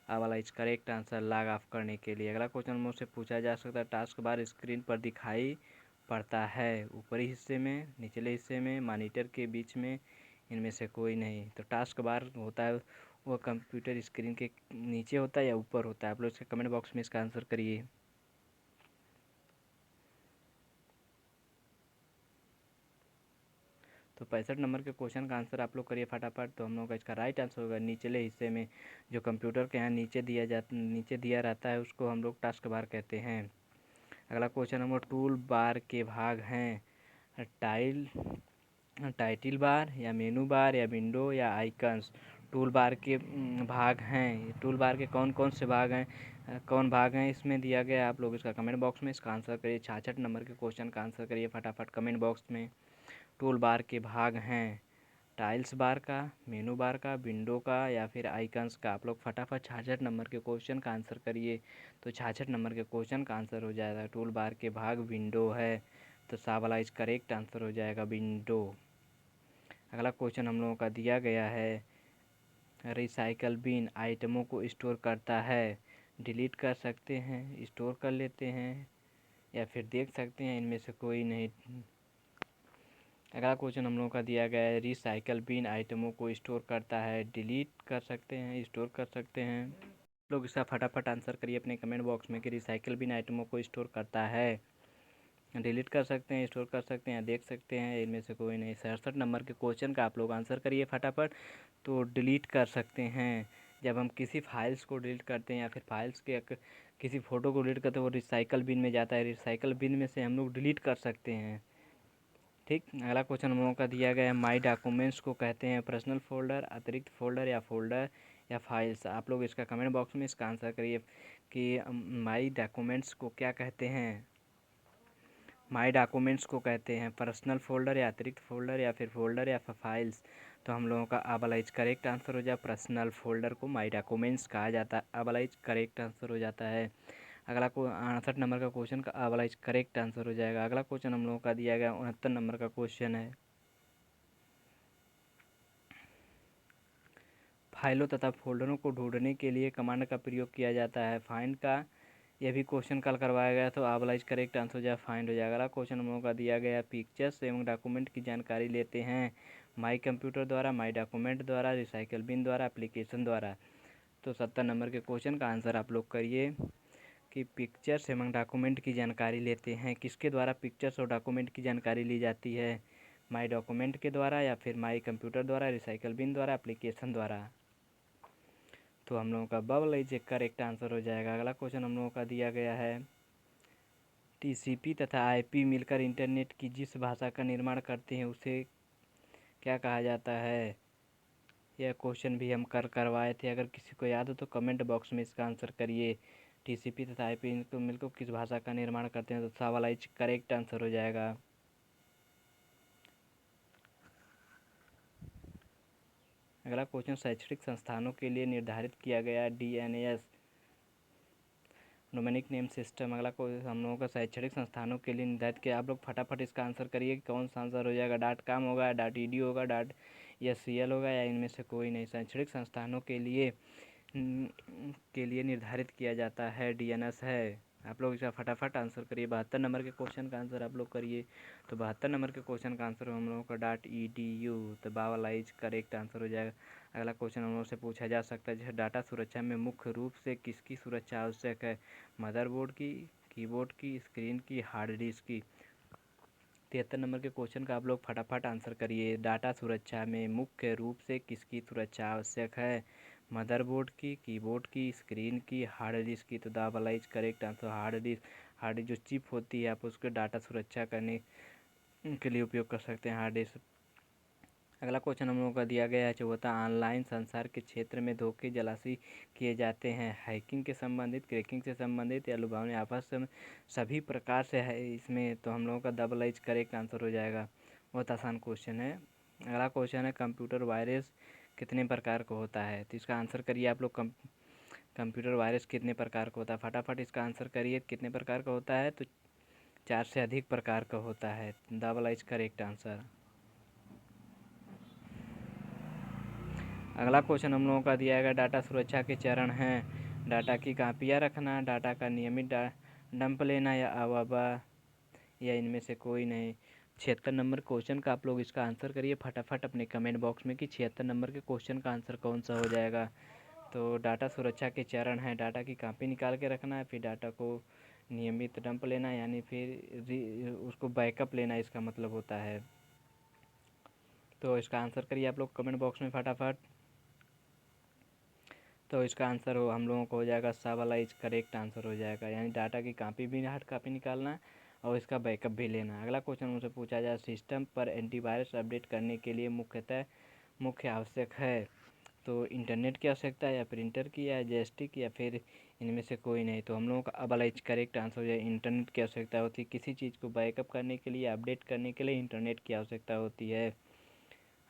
आ वाला इस करेक्ट आंसर लॉग ऑफ करने के लिए। अगला क्वेश्चन मुझसे पूछा जा सकता है टास्क बार स्क्रीन पर दिखाई पड़ता है ऊपरी हिस्से में, निचले हिस्से में, मॉनिटर के बीच में, इनमें से कोई नहीं। तो टास्क बार होता है वो कंप्यूटर स्क्रीन के नीचे होता है या ऊपर होता है। आप लोग इसके कमेंट बॉक्स में इसका आंसर करिए। तो 65 नंबर के क्वेश्चन का आंसर आप लोग करिए फटाफट। तो हम लोग का इसका राइट आंसर होगा निचले हिस्से में, जो कंप्यूटर के यहाँ नीचे दिया रहता है उसको हम लोग टास्क बार कहते हैं। अगला क्वेश्चन हम लोग टूल बार के भाग हैं टाइटल बार या मेनू बार या विंडो या आइकन्स। टूल बार के भाग हैं, टूल बार के कौन कौन से भाग हैं, कौन भाग हैं इसमें दिया गया है। आप लोग इसका कमेंट बॉक्स में इसका आंसर करिए। 66 नंबर के क्वेश्चन का आंसर करिए फटाफट कमेंट बॉक्स में। टूल बार के भाग हैं टाइल्स बार का, मेनू बार का, विंडो का या फिर आइकन्स का। आप लोग फटाफट 66 नंबर के क्वेश्चन का आंसर करिए। तो 66 नंबर के क्वेश्चन का आंसर हो जाएगा टूल बार के भाग विंडो है। तो सा वाला इस करेक्ट आंसर हो जाएगा विंडो। अगला क्वेश्चन हम लोगों का दिया गया है रिसाइकल बिन आइटमों को स्टोर करता है। डिलीट कर सकते हैं, स्टोर कर लेते हैं या फिर देख सकते हैं, इनमें से कोई नहीं। अगला क्वेश्चन हम लोगों का दिया गया है रिसाइकल बिन आइटमों को स्टोर करता है। डिलीट कर सकते हैं, स्टोर कर सकते हैं। लोग इसका फटाफट आंसर करिए अपने कमेंट बॉक्स में कि रिसाइकल बिन आइटमों को स्टोर करता है। डिलीट कर सकते हैं, स्टोर कर सकते हैं, देख सकते हैं, इनमें से कोई नहीं। 67 नंबर के क्वेश्चन का आप लोग आंसर करिए फटाफट। तो डिलीट कर सकते हैं, जब हम किसी फाइल्स को डिलीट करते हैं या फिर फाइल्स के किसी फ़ोटो को डिलीट करते हैं वो रिसाइकल बिन में जाता है। रिसाइकल बिन में से हम लोग डिलीट कर सकते हैं। ठीक, अगला क्वेश्चन हम लोगों का दिया गया है माई डॉक्यूमेंट्स को कहते हैं पर्सनल फोल्डर, अतिरिक्त फोल्डर या फाइल्स। आप लोग इसका कमेंट बॉक्स में इसका आंसर करिए कि माई डॉक्यूमेंट्स को क्या कहते हैं। माई डॉक्यूमेंट्स को कहते हैं पर्सनल फोल्डर या अतिरिक्त फोल्डर या फाइल्स। तो हम लोगों का अब वाला इज करेक्ट आंसर हो जाए पर्सनल फोल्डर को माई डॉक्यूमेंट्स कहा जाता है। अब वाला इज करेक्ट आंसर हो जाता है। अगला को 68 नंबर का क्वेश्चन का अब वाला इज करेक्ट आंसर हो जाएगा। अगला क्वेश्चन हम लोगों का दिया गया 69 नंबर का क्वेश्चन है फाइलों तथा फोल्डरों को ढूंढने के लिए कमांड का प्रयोग किया जाता है। फाइंड का यह भी क्वेश्चन कल करवाया गया तो आप इज करेक्ट आंसर हो जाए फाइंड हो जाएगा। अगला क्वेश्चन हम लोगों का दिया गया पिक्चर्स एवं डॉक्यूमेंट की जानकारी लेते हैं माई कंप्यूटर द्वारा, माई डॉक्यूमेंट द्वारा, रिसाइकल बिन द्वारा, एप्लीकेशन द्वारा। तो 70 नंबर के क्वेश्चन का आंसर आप लोग करिए कि पिक्चर्स एवं डॉक्यूमेंट की जानकारी लेते हैं। किसके द्वारा पिक्चर्स और डॉक्यूमेंट की जानकारी ली जाती है? माई डॉक्यूमेंट के द्वारा या फिर माई कंप्यूटर द्वारा, रिसाइकल बिन द्वारा, एप्लीकेशन द्वारा। तो हम लोगों का बबल इज करेक्ट आंसर हो जाएगा। अगला क्वेश्चन हम लोगों का दिया गया है टीसीपी तथा आईपी मिलकर इंटरनेट की जिस भाषा का निर्माण करते हैं उसे क्या कहा जाता है? यह क्वेश्चन भी हम करवाए थे। अगर किसी को याद हो तो कमेंट बॉक्स में इसका आंसर करिए। टीसीपी तथा आईपी इनको मिलकर किस भाषा का निर्माण करते हैं? तो सा वाला इज करेक्ट आंसर हो जाएगा। अगला क्वेश्चन शैक्षणिक संस्थानों के लिए निर्धारित किया गया डीएनएस न्यूमेरिक नेम सिस्टम। अगला क्वेश्चन हम लोगों का शैक्षणिक संस्थानों के लिए निर्धारित किया। आप लोग फटाफट इसका आंसर करिए कि कौन सा आंसर हो जाएगा। .com होगा, .edu होगा, .scl होगा या इनमें से कोई नहीं। शैक्षणिक संस्थानों के लिए के लिए निर्धारित किया जाता है? डीएनएस है। आप लोग इसका फटाफट आंसर करिए। 72 नंबर के क्वेश्चन का आंसर आप लोग करिए। तो 72 नंबर के क्वेश्चन का आंसर हम लोगों का .edu, तो बा वाला इज करेक्ट आंसर हो जाएगा। अगला क्वेश्चन हम लोग से पूछा जा सकता है, जैसे डाटा सुरक्षा में मुख्य रूप से किसकी सुरक्षा आवश्यक है? मदरबोर्ड की, कीबोर्ड की, स्क्रीन की, हार्ड डिस्क की। 73 नंबर के क्वेश्चन का आप लोग फटाफट आंसर करिए। डाटा सुरक्षा में मुख्य रूप से किसकी सुरक्षा आवश्यक है? मदरबोर्ड की, कीबोर्ड की, स्क्रीन की, हार्ड डिस्क की। तो द वाला is correct answer hard disk. Hard disk जो चिप होती है, आप उसको डाटा सुरक्षा करने के लिए उपयोग कर सकते हैं, हार्ड डिस्क। अगला क्वेश्चन हम लोगों का दिया गया है, जो होता है ऑनलाइन संसार के क्षेत्र में धोखे जलासी किए जाते हैं, हैकिंग के संबंधित, क्रैकिंग से संबंधित या लुभावने आपस में सभी प्रकार से है इसमें। तो हम लोगों का डबल एज करेक्ट आंसर हो जाएगा। बहुत आसान क्वेश्चन है। अगला क्वेश्चन है, कंप्यूटर वायरस कितने प्रकार का होता है? तो इसका आंसर करिए आप लोग। कंप्यूटर वायरस कितने प्रकार का होता है? फटाफट इसका आंसर करिए। कितने प्रकार का होता है? तो 4 से अधिक प्रकार का होता है। Double edge correct answer. अगला क्वेश्चन हम लोगों का दिया गया, डाटा सुरक्षा के चरण हैं। डाटा की कापियाँ रखना, डाटा का नियमित डंप लेना या अवाबा, या इनमें से कोई नहीं। 76 नंबर क्वेश्चन का आप लोग इसका आंसर करिए फटाफट अपने कमेंट बॉक्स में कि 76 नंबर के क्वेश्चन का आंसर कौन सा हो जाएगा। तो डाटा सुरक्षा के चरण हैं, डाटा की कापी निकाल के रखना है, फिर डाटा को नियमित डंप लेना, यानी फिर उसको बैकअप लेना, इसका मतलब होता है। तो इसका आंसर करिए आप लोग कमेंट बॉक्स में फटाफट। तो इसका आंसर हम लोगों को हो जाएगा, सा वाला इज करेक्ट आंसर हो जाएगा, यानी डाटा की कापी भी, हार्ड कापी निकालना है और इसका बैकअप भी लेना। अगला क्वेश्चन मुझसे पूछा जाए, सिस्टम पर एंटीवायरस अपडेट करने के लिए मुख्य आवश्यक है? तो इंटरनेट की आवश्यकता है, या प्रिंटर की, या जॉयस्टिक, या फिर इनमें से कोई नहीं। तो हम लोगों का अब वाला इज करेक्ट आंसर हो जाए, इंटरनेट की आवश्यकता होती है। किसी चीज़ को बैकअप करने के लिए, अपडेट करने के लिए इंटरनेट की आवश्यकता होती है।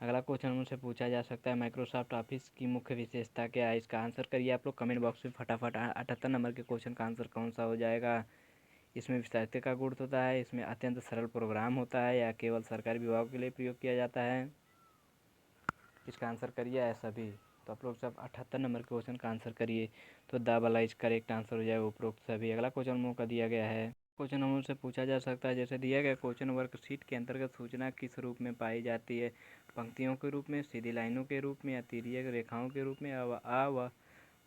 अगला क्वेश्चन मुझसे पूछा जा सकता है, माइक्रोसॉफ्ट ऑफिस की मुख्य विशेषता क्या है? इसका आंसर करिए आप लोग कमेंट बॉक्स में फटाफट। 78 नंबर के क्वेश्चन का आंसर कौन सा हो जाएगा? इसमें विस्तारित का गुण होता है, इसमें अत्यंत सरल प्रोग्राम होता है, या केवल सरकारी विभागों के लिए प्रयोग किया जाता है? इसका आंसर करिए ऐसा भी। तो आप लोग सब 78 नंबर के क्वेश्चन का आंसर करिए। तो द वाला इज करेक्ट आंसर हो जाएगा उपरोक्त सभी। अगला क्वेश्चन हम लोग का दिया गया है, क्वेश्चन हम से पूछा जा सकता है, जैसे दिया गया क्वेश्चन वर्कशीट के अंतर्गत सूचना किस रूप में पाई जाती है? पंक्तियों के रूप में, सीधी लाइनों के रूप में, या तिर्यक रेखाओं के रूप में, आ व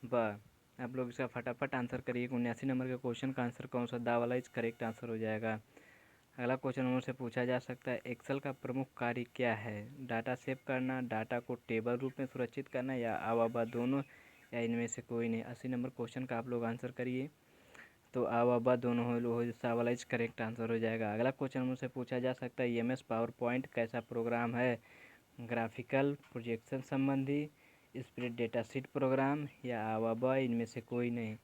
ब। आप लोग इसका फटाफट आंसर करिए। 79 नंबर के क्वेश्चन का आंसर कौन सा? दा वाला इज करेक्ट आंसर हो जाएगा। अगला क्वेश्चन हमसे पूछा जा सकता है, एक्सेल का प्रमुख कार्य क्या है? डाटा सेव करना, डाटा को टेबल रूप में सुरक्षित करना, या आवाबा दोनों, या इनमें से कोई नहीं। 80 नंबर क्वेश्चन का आप लोग आंसर करिए। तो आवाबा दोनों हो सा वाला इज करेक्ट आंसर हो जाएगा। अगला क्वेश्चन मुझसे पूछा जा सकता है, एम एस पावर पॉइंट कैसा प्रोग्राम है? ग्राफिकल प्रोजेक्शन संबंधी, स्प्रेड डेटा शीट प्रोग्राम, या आवाबा, इनमें से कोई नहीं।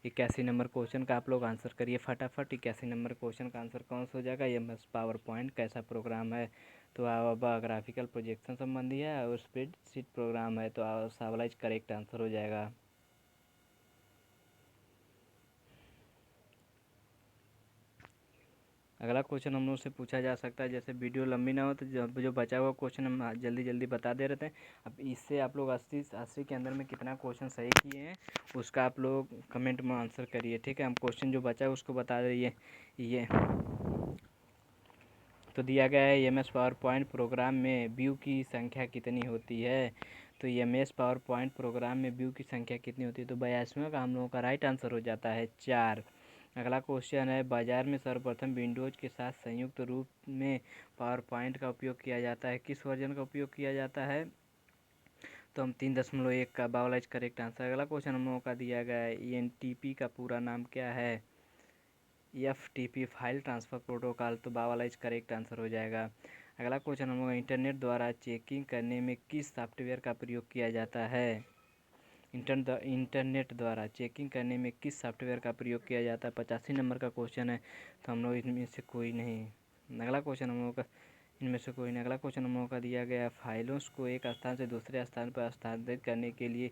81 नंबर क्वेश्चन का आप लोग आंसर करिए फटाफट। 81 नंबर क्वेश्चन का आंसर कौन सा हो जाएगा? एम एस पावर पॉइंट कैसा प्रोग्राम है? तो आवाबा ग्राफिकल प्रोजेक्शन संबंधी है और स्प्रेड शीट प्रोग्राम है। तो सावला इज करेक्ट आंसर हो जाएगा। अगला क्वेश्चन हम लोग से पूछा जा सकता है, जैसे वीडियो लंबी ना हो तो जो बचा हुआ क्वेश्चन हम जल्दी जल्दी बता दे रहे थे। अब इससे आप लोग 80 के अंदर में कितना क्वेश्चन सही किए हैं उसका आप लोग कमेंट में आंसर करिए, ठीक है? हम क्वेश्चन जो बचा है उसको बता रही ये तो दिया गया है, M S PowerPoint program में व्यू की संख्या कितनी होती है? तो M S PowerPoint program में व्यू की संख्या कितनी होती है? तो 82वां का हम लोगों का राइट आंसर हो जाता है 4। अगला क्वेश्चन है, बाजार में सर्वप्रथम विंडोज के साथ संयुक्त रूप में पावर पॉइंट का उपयोग किया जाता है, किस वर्जन का उपयोग किया जाता है? तो हम 3.1 का बावलाइज करेक्ट आंसर। अगला क्वेश्चन हम लोगों का दिया गया है, ENTP का पूरा नाम क्या है? FTP file transfer protocol. तो बा वाला इज करेक्ट आंसर हो जाएगा। अगला क्वेश्चन हम लोग इंटरनेट द्वारा चेकिंग करने में किस सॉफ्टवेयर का प्रयोग किया जाता है? इंटरनेट द्वारा चेकिंग करने में किस सॉफ्टवेयर का प्रयोग किया जाता है? 85 नंबर का क्वेश्चन है। तो हम लोग इनमें से कोई नहीं। अगला क्वेश्चन हम लोगों का इनमें से कोई नहीं। अगला क्वेश्चन हम लोगों का दिया गया, फाइलों को एक स्थान से दूसरे स्थान पर स्थानांतरित करने के लिए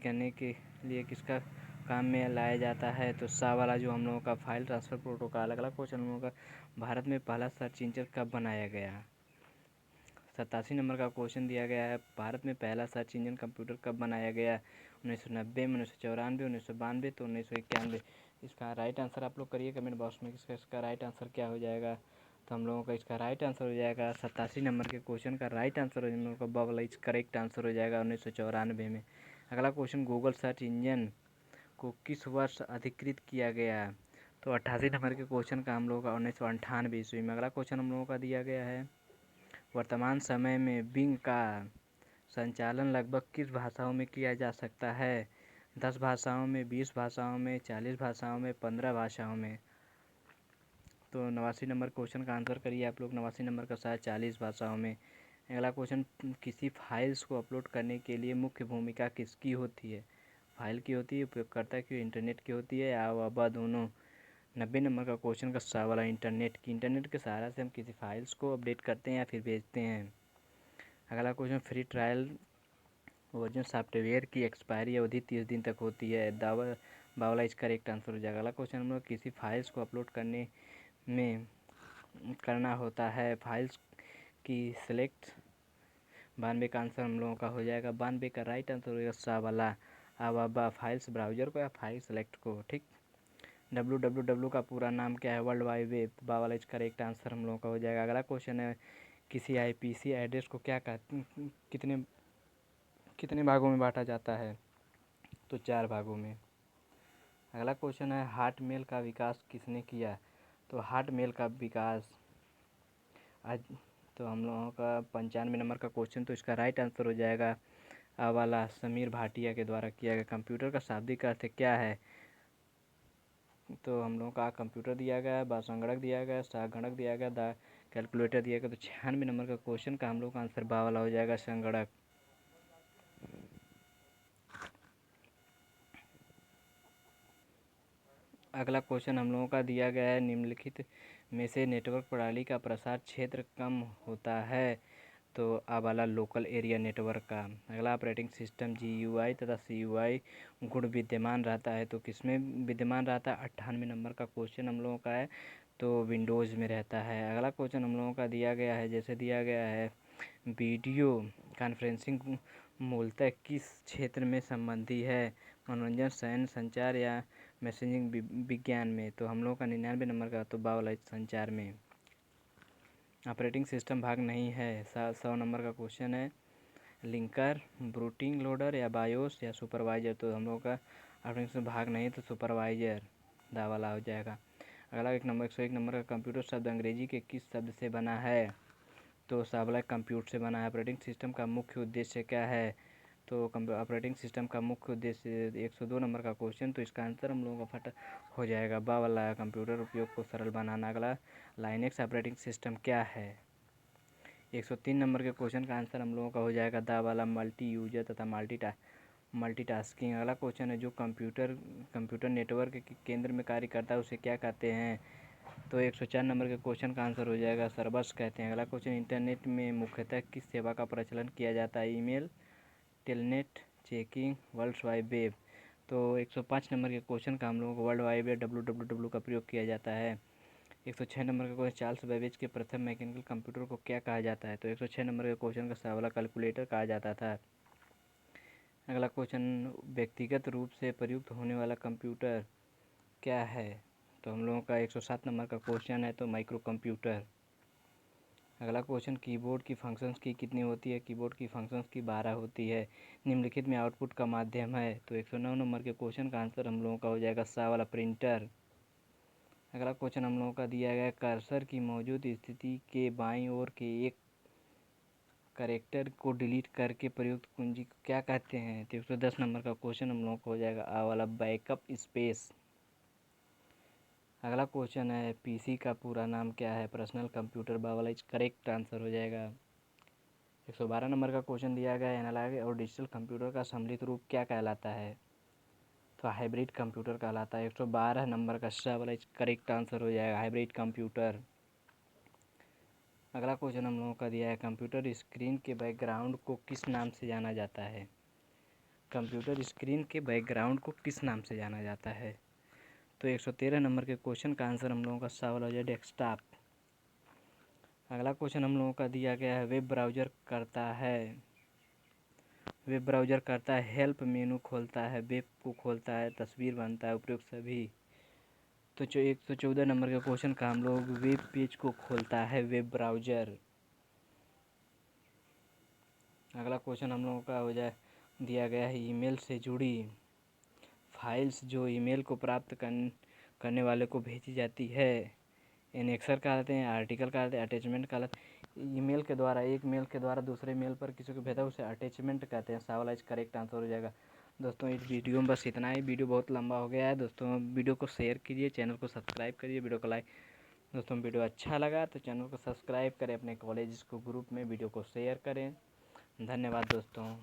करने के लिए किसका काम में लाया जाता है? तो सा वाला जो हम लोगों का फाइल ट्रांसफ़र प्रोटोकॉल। अगला क्वेश्चन हम लोगों का, भारत में पहला सर्च इंजन कब बनाया गया? 87 नंबर का क्वेश्चन दिया गया है, भारत में पहला सर्च इंजन कंप्यूटर कब बनाया गया? 1990 में, 1994, 1992 तो 1991। इसका राइट आंसर आप लोग करिए कमेंट बॉक्स में, इसका राइट आंसर क्या हो जाएगा। तो हम लोगों का इसका राइट आंसर हो जाएगा 87 नंबर के क्वेश्चन का राइट आंसर हम लोगों का बबल इज करेक्ट आंसर हो जाएगा 1994 में। अगला क्वेश्चन, गूगल सर्च इंजन को किस वर्ष अधिकृत किया गया। तो 88 नंबर के क्वेश्चन का हम लोगों का 1998 ईस्वी में। अगला क्वेश्चन हम लोगों का दिया गया है, वर्तमान समय में बिंग का संचालन लगभग किस भाषाओं में किया जा सकता है। 10 भाषाओं में, 20 भाषाओं में, 40 भाषाओं में, 15 भाषाओं में। तो 89 नंबर क्वेश्चन का आंसर करिए आप लोग। 89 नंबर का शायद 40 भाषाओं में। अगला क्वेश्चन, किसी फाइल्स को अपलोड करने के लिए मुख्य भूमिका किसकी होती है। फाइल की होती है, उपयोगकर्ता की, इंटरनेट की होती है, या वह दोनों। 90 नंबर का क्वेश्चन का सा वाला इंटरनेट की। इंटरनेट के सहारा से हम किसी फाइल्स को अपडेट करते हैं या फिर भेजते हैं। अगला question, free trial version software की एक्सपायरी अवधि 30 दिन तक होती है। बावला इसका करेक्ट आंसर हो जाएगा। अगला क्वेश्चन हम लोग, किसी फाइल्स को अपलोड करने में करना होता है फाइल्स की सिलेक्ट। 92 का आंसर हम लोगों का हो जाएगा। 92 का राइट आंसर हो जाएगा सा वाला अब फाइल्स ब्राउजर को या फाइल सेलेक्ट को। ठीक। www का पूरा नाम क्या है, वर्ल्ड वाइड वेब। बावला इसका करेक्ट आंसर हम लोगों का हो जाएगा। अगला क्वेश्चन है, किसी आईपीसी एड्रेस को क्या कितने भागों में बांटा जाता है। तो 4 भागों में। अगला क्वेश्चन है, हॉटमेल का विकास किसने किया। तो हॉटमेल का विकास आज तो हम लोगों का 95 नंबर का क्वेश्चन, तो इसका राइट आंसर हो जाएगा आ वाला समीर भाटिया के द्वारा किया गया। कंप्यूटर का शाब्दिक अर्थ क्या है। तो हम लोगों का कंप्यूटर दिया गया है, संगणक दिया गया है, सहगणक दिया गया, कैलकुलेटर दिया गया। तो 96 नंबर का क्वेश्चन का हम लोग का आंसर बा वाला हो जाएगा, संगणक। अगला क्वेश्चन हम लोगों का दिया गया है, निम्नलिखित में से नेटवर्क प्रणाली का प्रसार क्षेत्र कम होता है। तो आ वाला लोकल एरिया नेटवर्क का। अगला, ऑपरेटिंग सिस्टम GUI तथा CUI गुण विद्यमान रहता है। तो किसमें विद्यमान रहता है। 98 नंबर का क्वेश्चन हम लोगों का है, तो विंडोज़ में रहता है। अगला क्वेश्चन हम लोगों का दिया गया है, जैसे दिया गया है, वीडियो कॉन्फ्रेंसिंग मूलतः किस क्षेत्र में संबंधी है। मनोरंजन, सैन्य, संचार या मैसेजिंग विज्ञान में। तो हम लोगों का 99 नंबर का तो बा वाला संचार में। ऑपरेटिंग सिस्टम भाग नहीं है। 100 नंबर का क्वेश्चन है, लिंकर, ब्रूटिंग लोडर या बायोस या सुपरवाइजर। तो हम लोगों का ऑपरेटिंग सिस्टम भाग नहीं, तो सुपरवाइजर दा वाला हो जाएगा। अगला 101 नंबर का, कंप्यूटर शब्द अंग्रेजी के किस शब्द से बना है। तो सावला कंप्यूट से बना है। ऑपरेटिंग सिस्टम का मुख्य उद्देश्य क्या है। तो ऑपरेटिंग सिस्टम का मुख्य उद्देश्य 102 नंबर का क्वेश्चन, तो इसका आंसर हम लोगों का फट हो जाएगा बा वाला, कंप्यूटर उपयोग को सरल बनाना। अगला, लाइनेक्स ऑपरेटिंग सिस्टम क्या है। 103 नंबर के क्वेश्चन का आंसर हम लोगों का हो जाएगा दा वाला, मल्टी यूजर तथा मल्टीटास्किंग। अगला क्वेश्चन है, जो कंप्यूटर नेटवर्क के केंद्र में कार्य करता है उसे क्या कहते हैं। तो 104 नंबर के क्वेश्चन का आंसर हो जाएगा सर्वर्स कहते हैं। अगला क्वेश्चन, इंटरनेट में मुख्यतः किस सेवा का प्रचलन किया जाता है। Email, telnet, checking, world wide web. तो 105 नंबर के क्वेश्चन का हम लोगों को वर्ल्ड वाइड वेब WWW का प्रयोग किया जाता है। 106 नंबर का क्वेश्चन, चार्ल्स बेबेज के प्रथम मैकेनिकल कंप्यूटर को क्या कहा जाता है। तो 106 नंबर के क्वेश्चन का सवाल कैलकुलेटर कहा जाता था। अगला क्वेश्चन, व्यक्तिगत रूप से प्रयुक्त होने वाला कंप्यूटर क्या है। तो हम लोगों का 107 नंबर का क्वेश्चन है, तो माइक्रो कंप्यूटर। अगला क्वेश्चन, कीबोर्ड की फंक्शंस की कितनी होती है। कीबोर्ड की फंक्शंस की 12 होती है। निम्नलिखित में आउटपुट का माध्यम है। तो 109 नंबर के क्वेश्चन का आंसर हम लोगों का हो जाएगा सा वाला, प्रिंटर। अगला क्वेश्चन हम लोगों का दिया गया, कर्सर की मौजूद स्थिति के बाईं ओर के एक कैरेक्टर को डिलीट करके प्रयुक्त कुंजी को क्या कहते हैं। तो 110 नंबर का क्वेश्चन हम लोगों को हो जाएगा आ वाला, बैकअप स्पेस। अगला क्वेश्चन है, PC का पूरा नाम क्या है। पर्सनल कंप्यूटर, बा वाला करेक्ट आंसर हो जाएगा। 112 नंबर का क्वेश्चन दिया गया है, एनालॉग और डिजिटल कंप्यूटर का सम्मिलित रूप क्या कहलाता है। तो हाइब्रिड कंप्यूटर कहलाता है। 112 नंबर का सा वाला करेक्ट आंसर हो जाएगा, हाइब्रिड कंप्यूटर। अगला क्वेश्चन हम लोगों का दिया है, कंप्यूटर स्क्रीन के बैकग्राउंड को किस नाम से जाना जाता है। कंप्यूटर स्क्रीन के बैकग्राउंड को किस नाम से जाना जाता है। तो 113 नंबर के क्वेश्चन का आंसर हम लोगों का सा वाला हो जाए, डेस्कटॉप। अगला क्वेश्चन हम लोगों का दिया गया है, वेब ब्राउज़र करता है। वेब ब्राउज़र करता है हेल्प मेनू खोलता है, वेब को खोलता है, तस्वीर बनता है, उपयुक्त सभी। तो 114 नंबर के क्वेश्चन का हम लोग वेब पेज को खोलता है वेब ब्राउज़र। अगला क्वेश्चन हम लोगों का हो जाए, दिया गया है ईमेल से जुड़ी फाइल्स जो ईमेल को प्राप्त करने वाले को भेजी जाती है। एनेक्सर कहलाते हैं, आर्टिकल कहलाते हैं, अटैचमेंट कहलाते हैं। ईमेल के द्वारा, एक मेल के द्वारा दूसरे मेल पर किसी को भेजा उसे अटैचमेंट कहते हैं। सवाल आज करेक्ट आंसर हो जाएगा। दोस्तों इस वीडियो में बस इतना ही। वीडियो बहुत लंबा हो गया है दोस्तों। वीडियो को शेयर कीजिए, चैनल को सब्सक्राइब करिए, वीडियो को लाइक। दोस्तों वीडियो अच्छा लगा तो चैनल को सब्सक्राइब करें, अपने कॉलेज को ग्रुप में वीडियो को शेयर करें। धन्यवाद दोस्तों।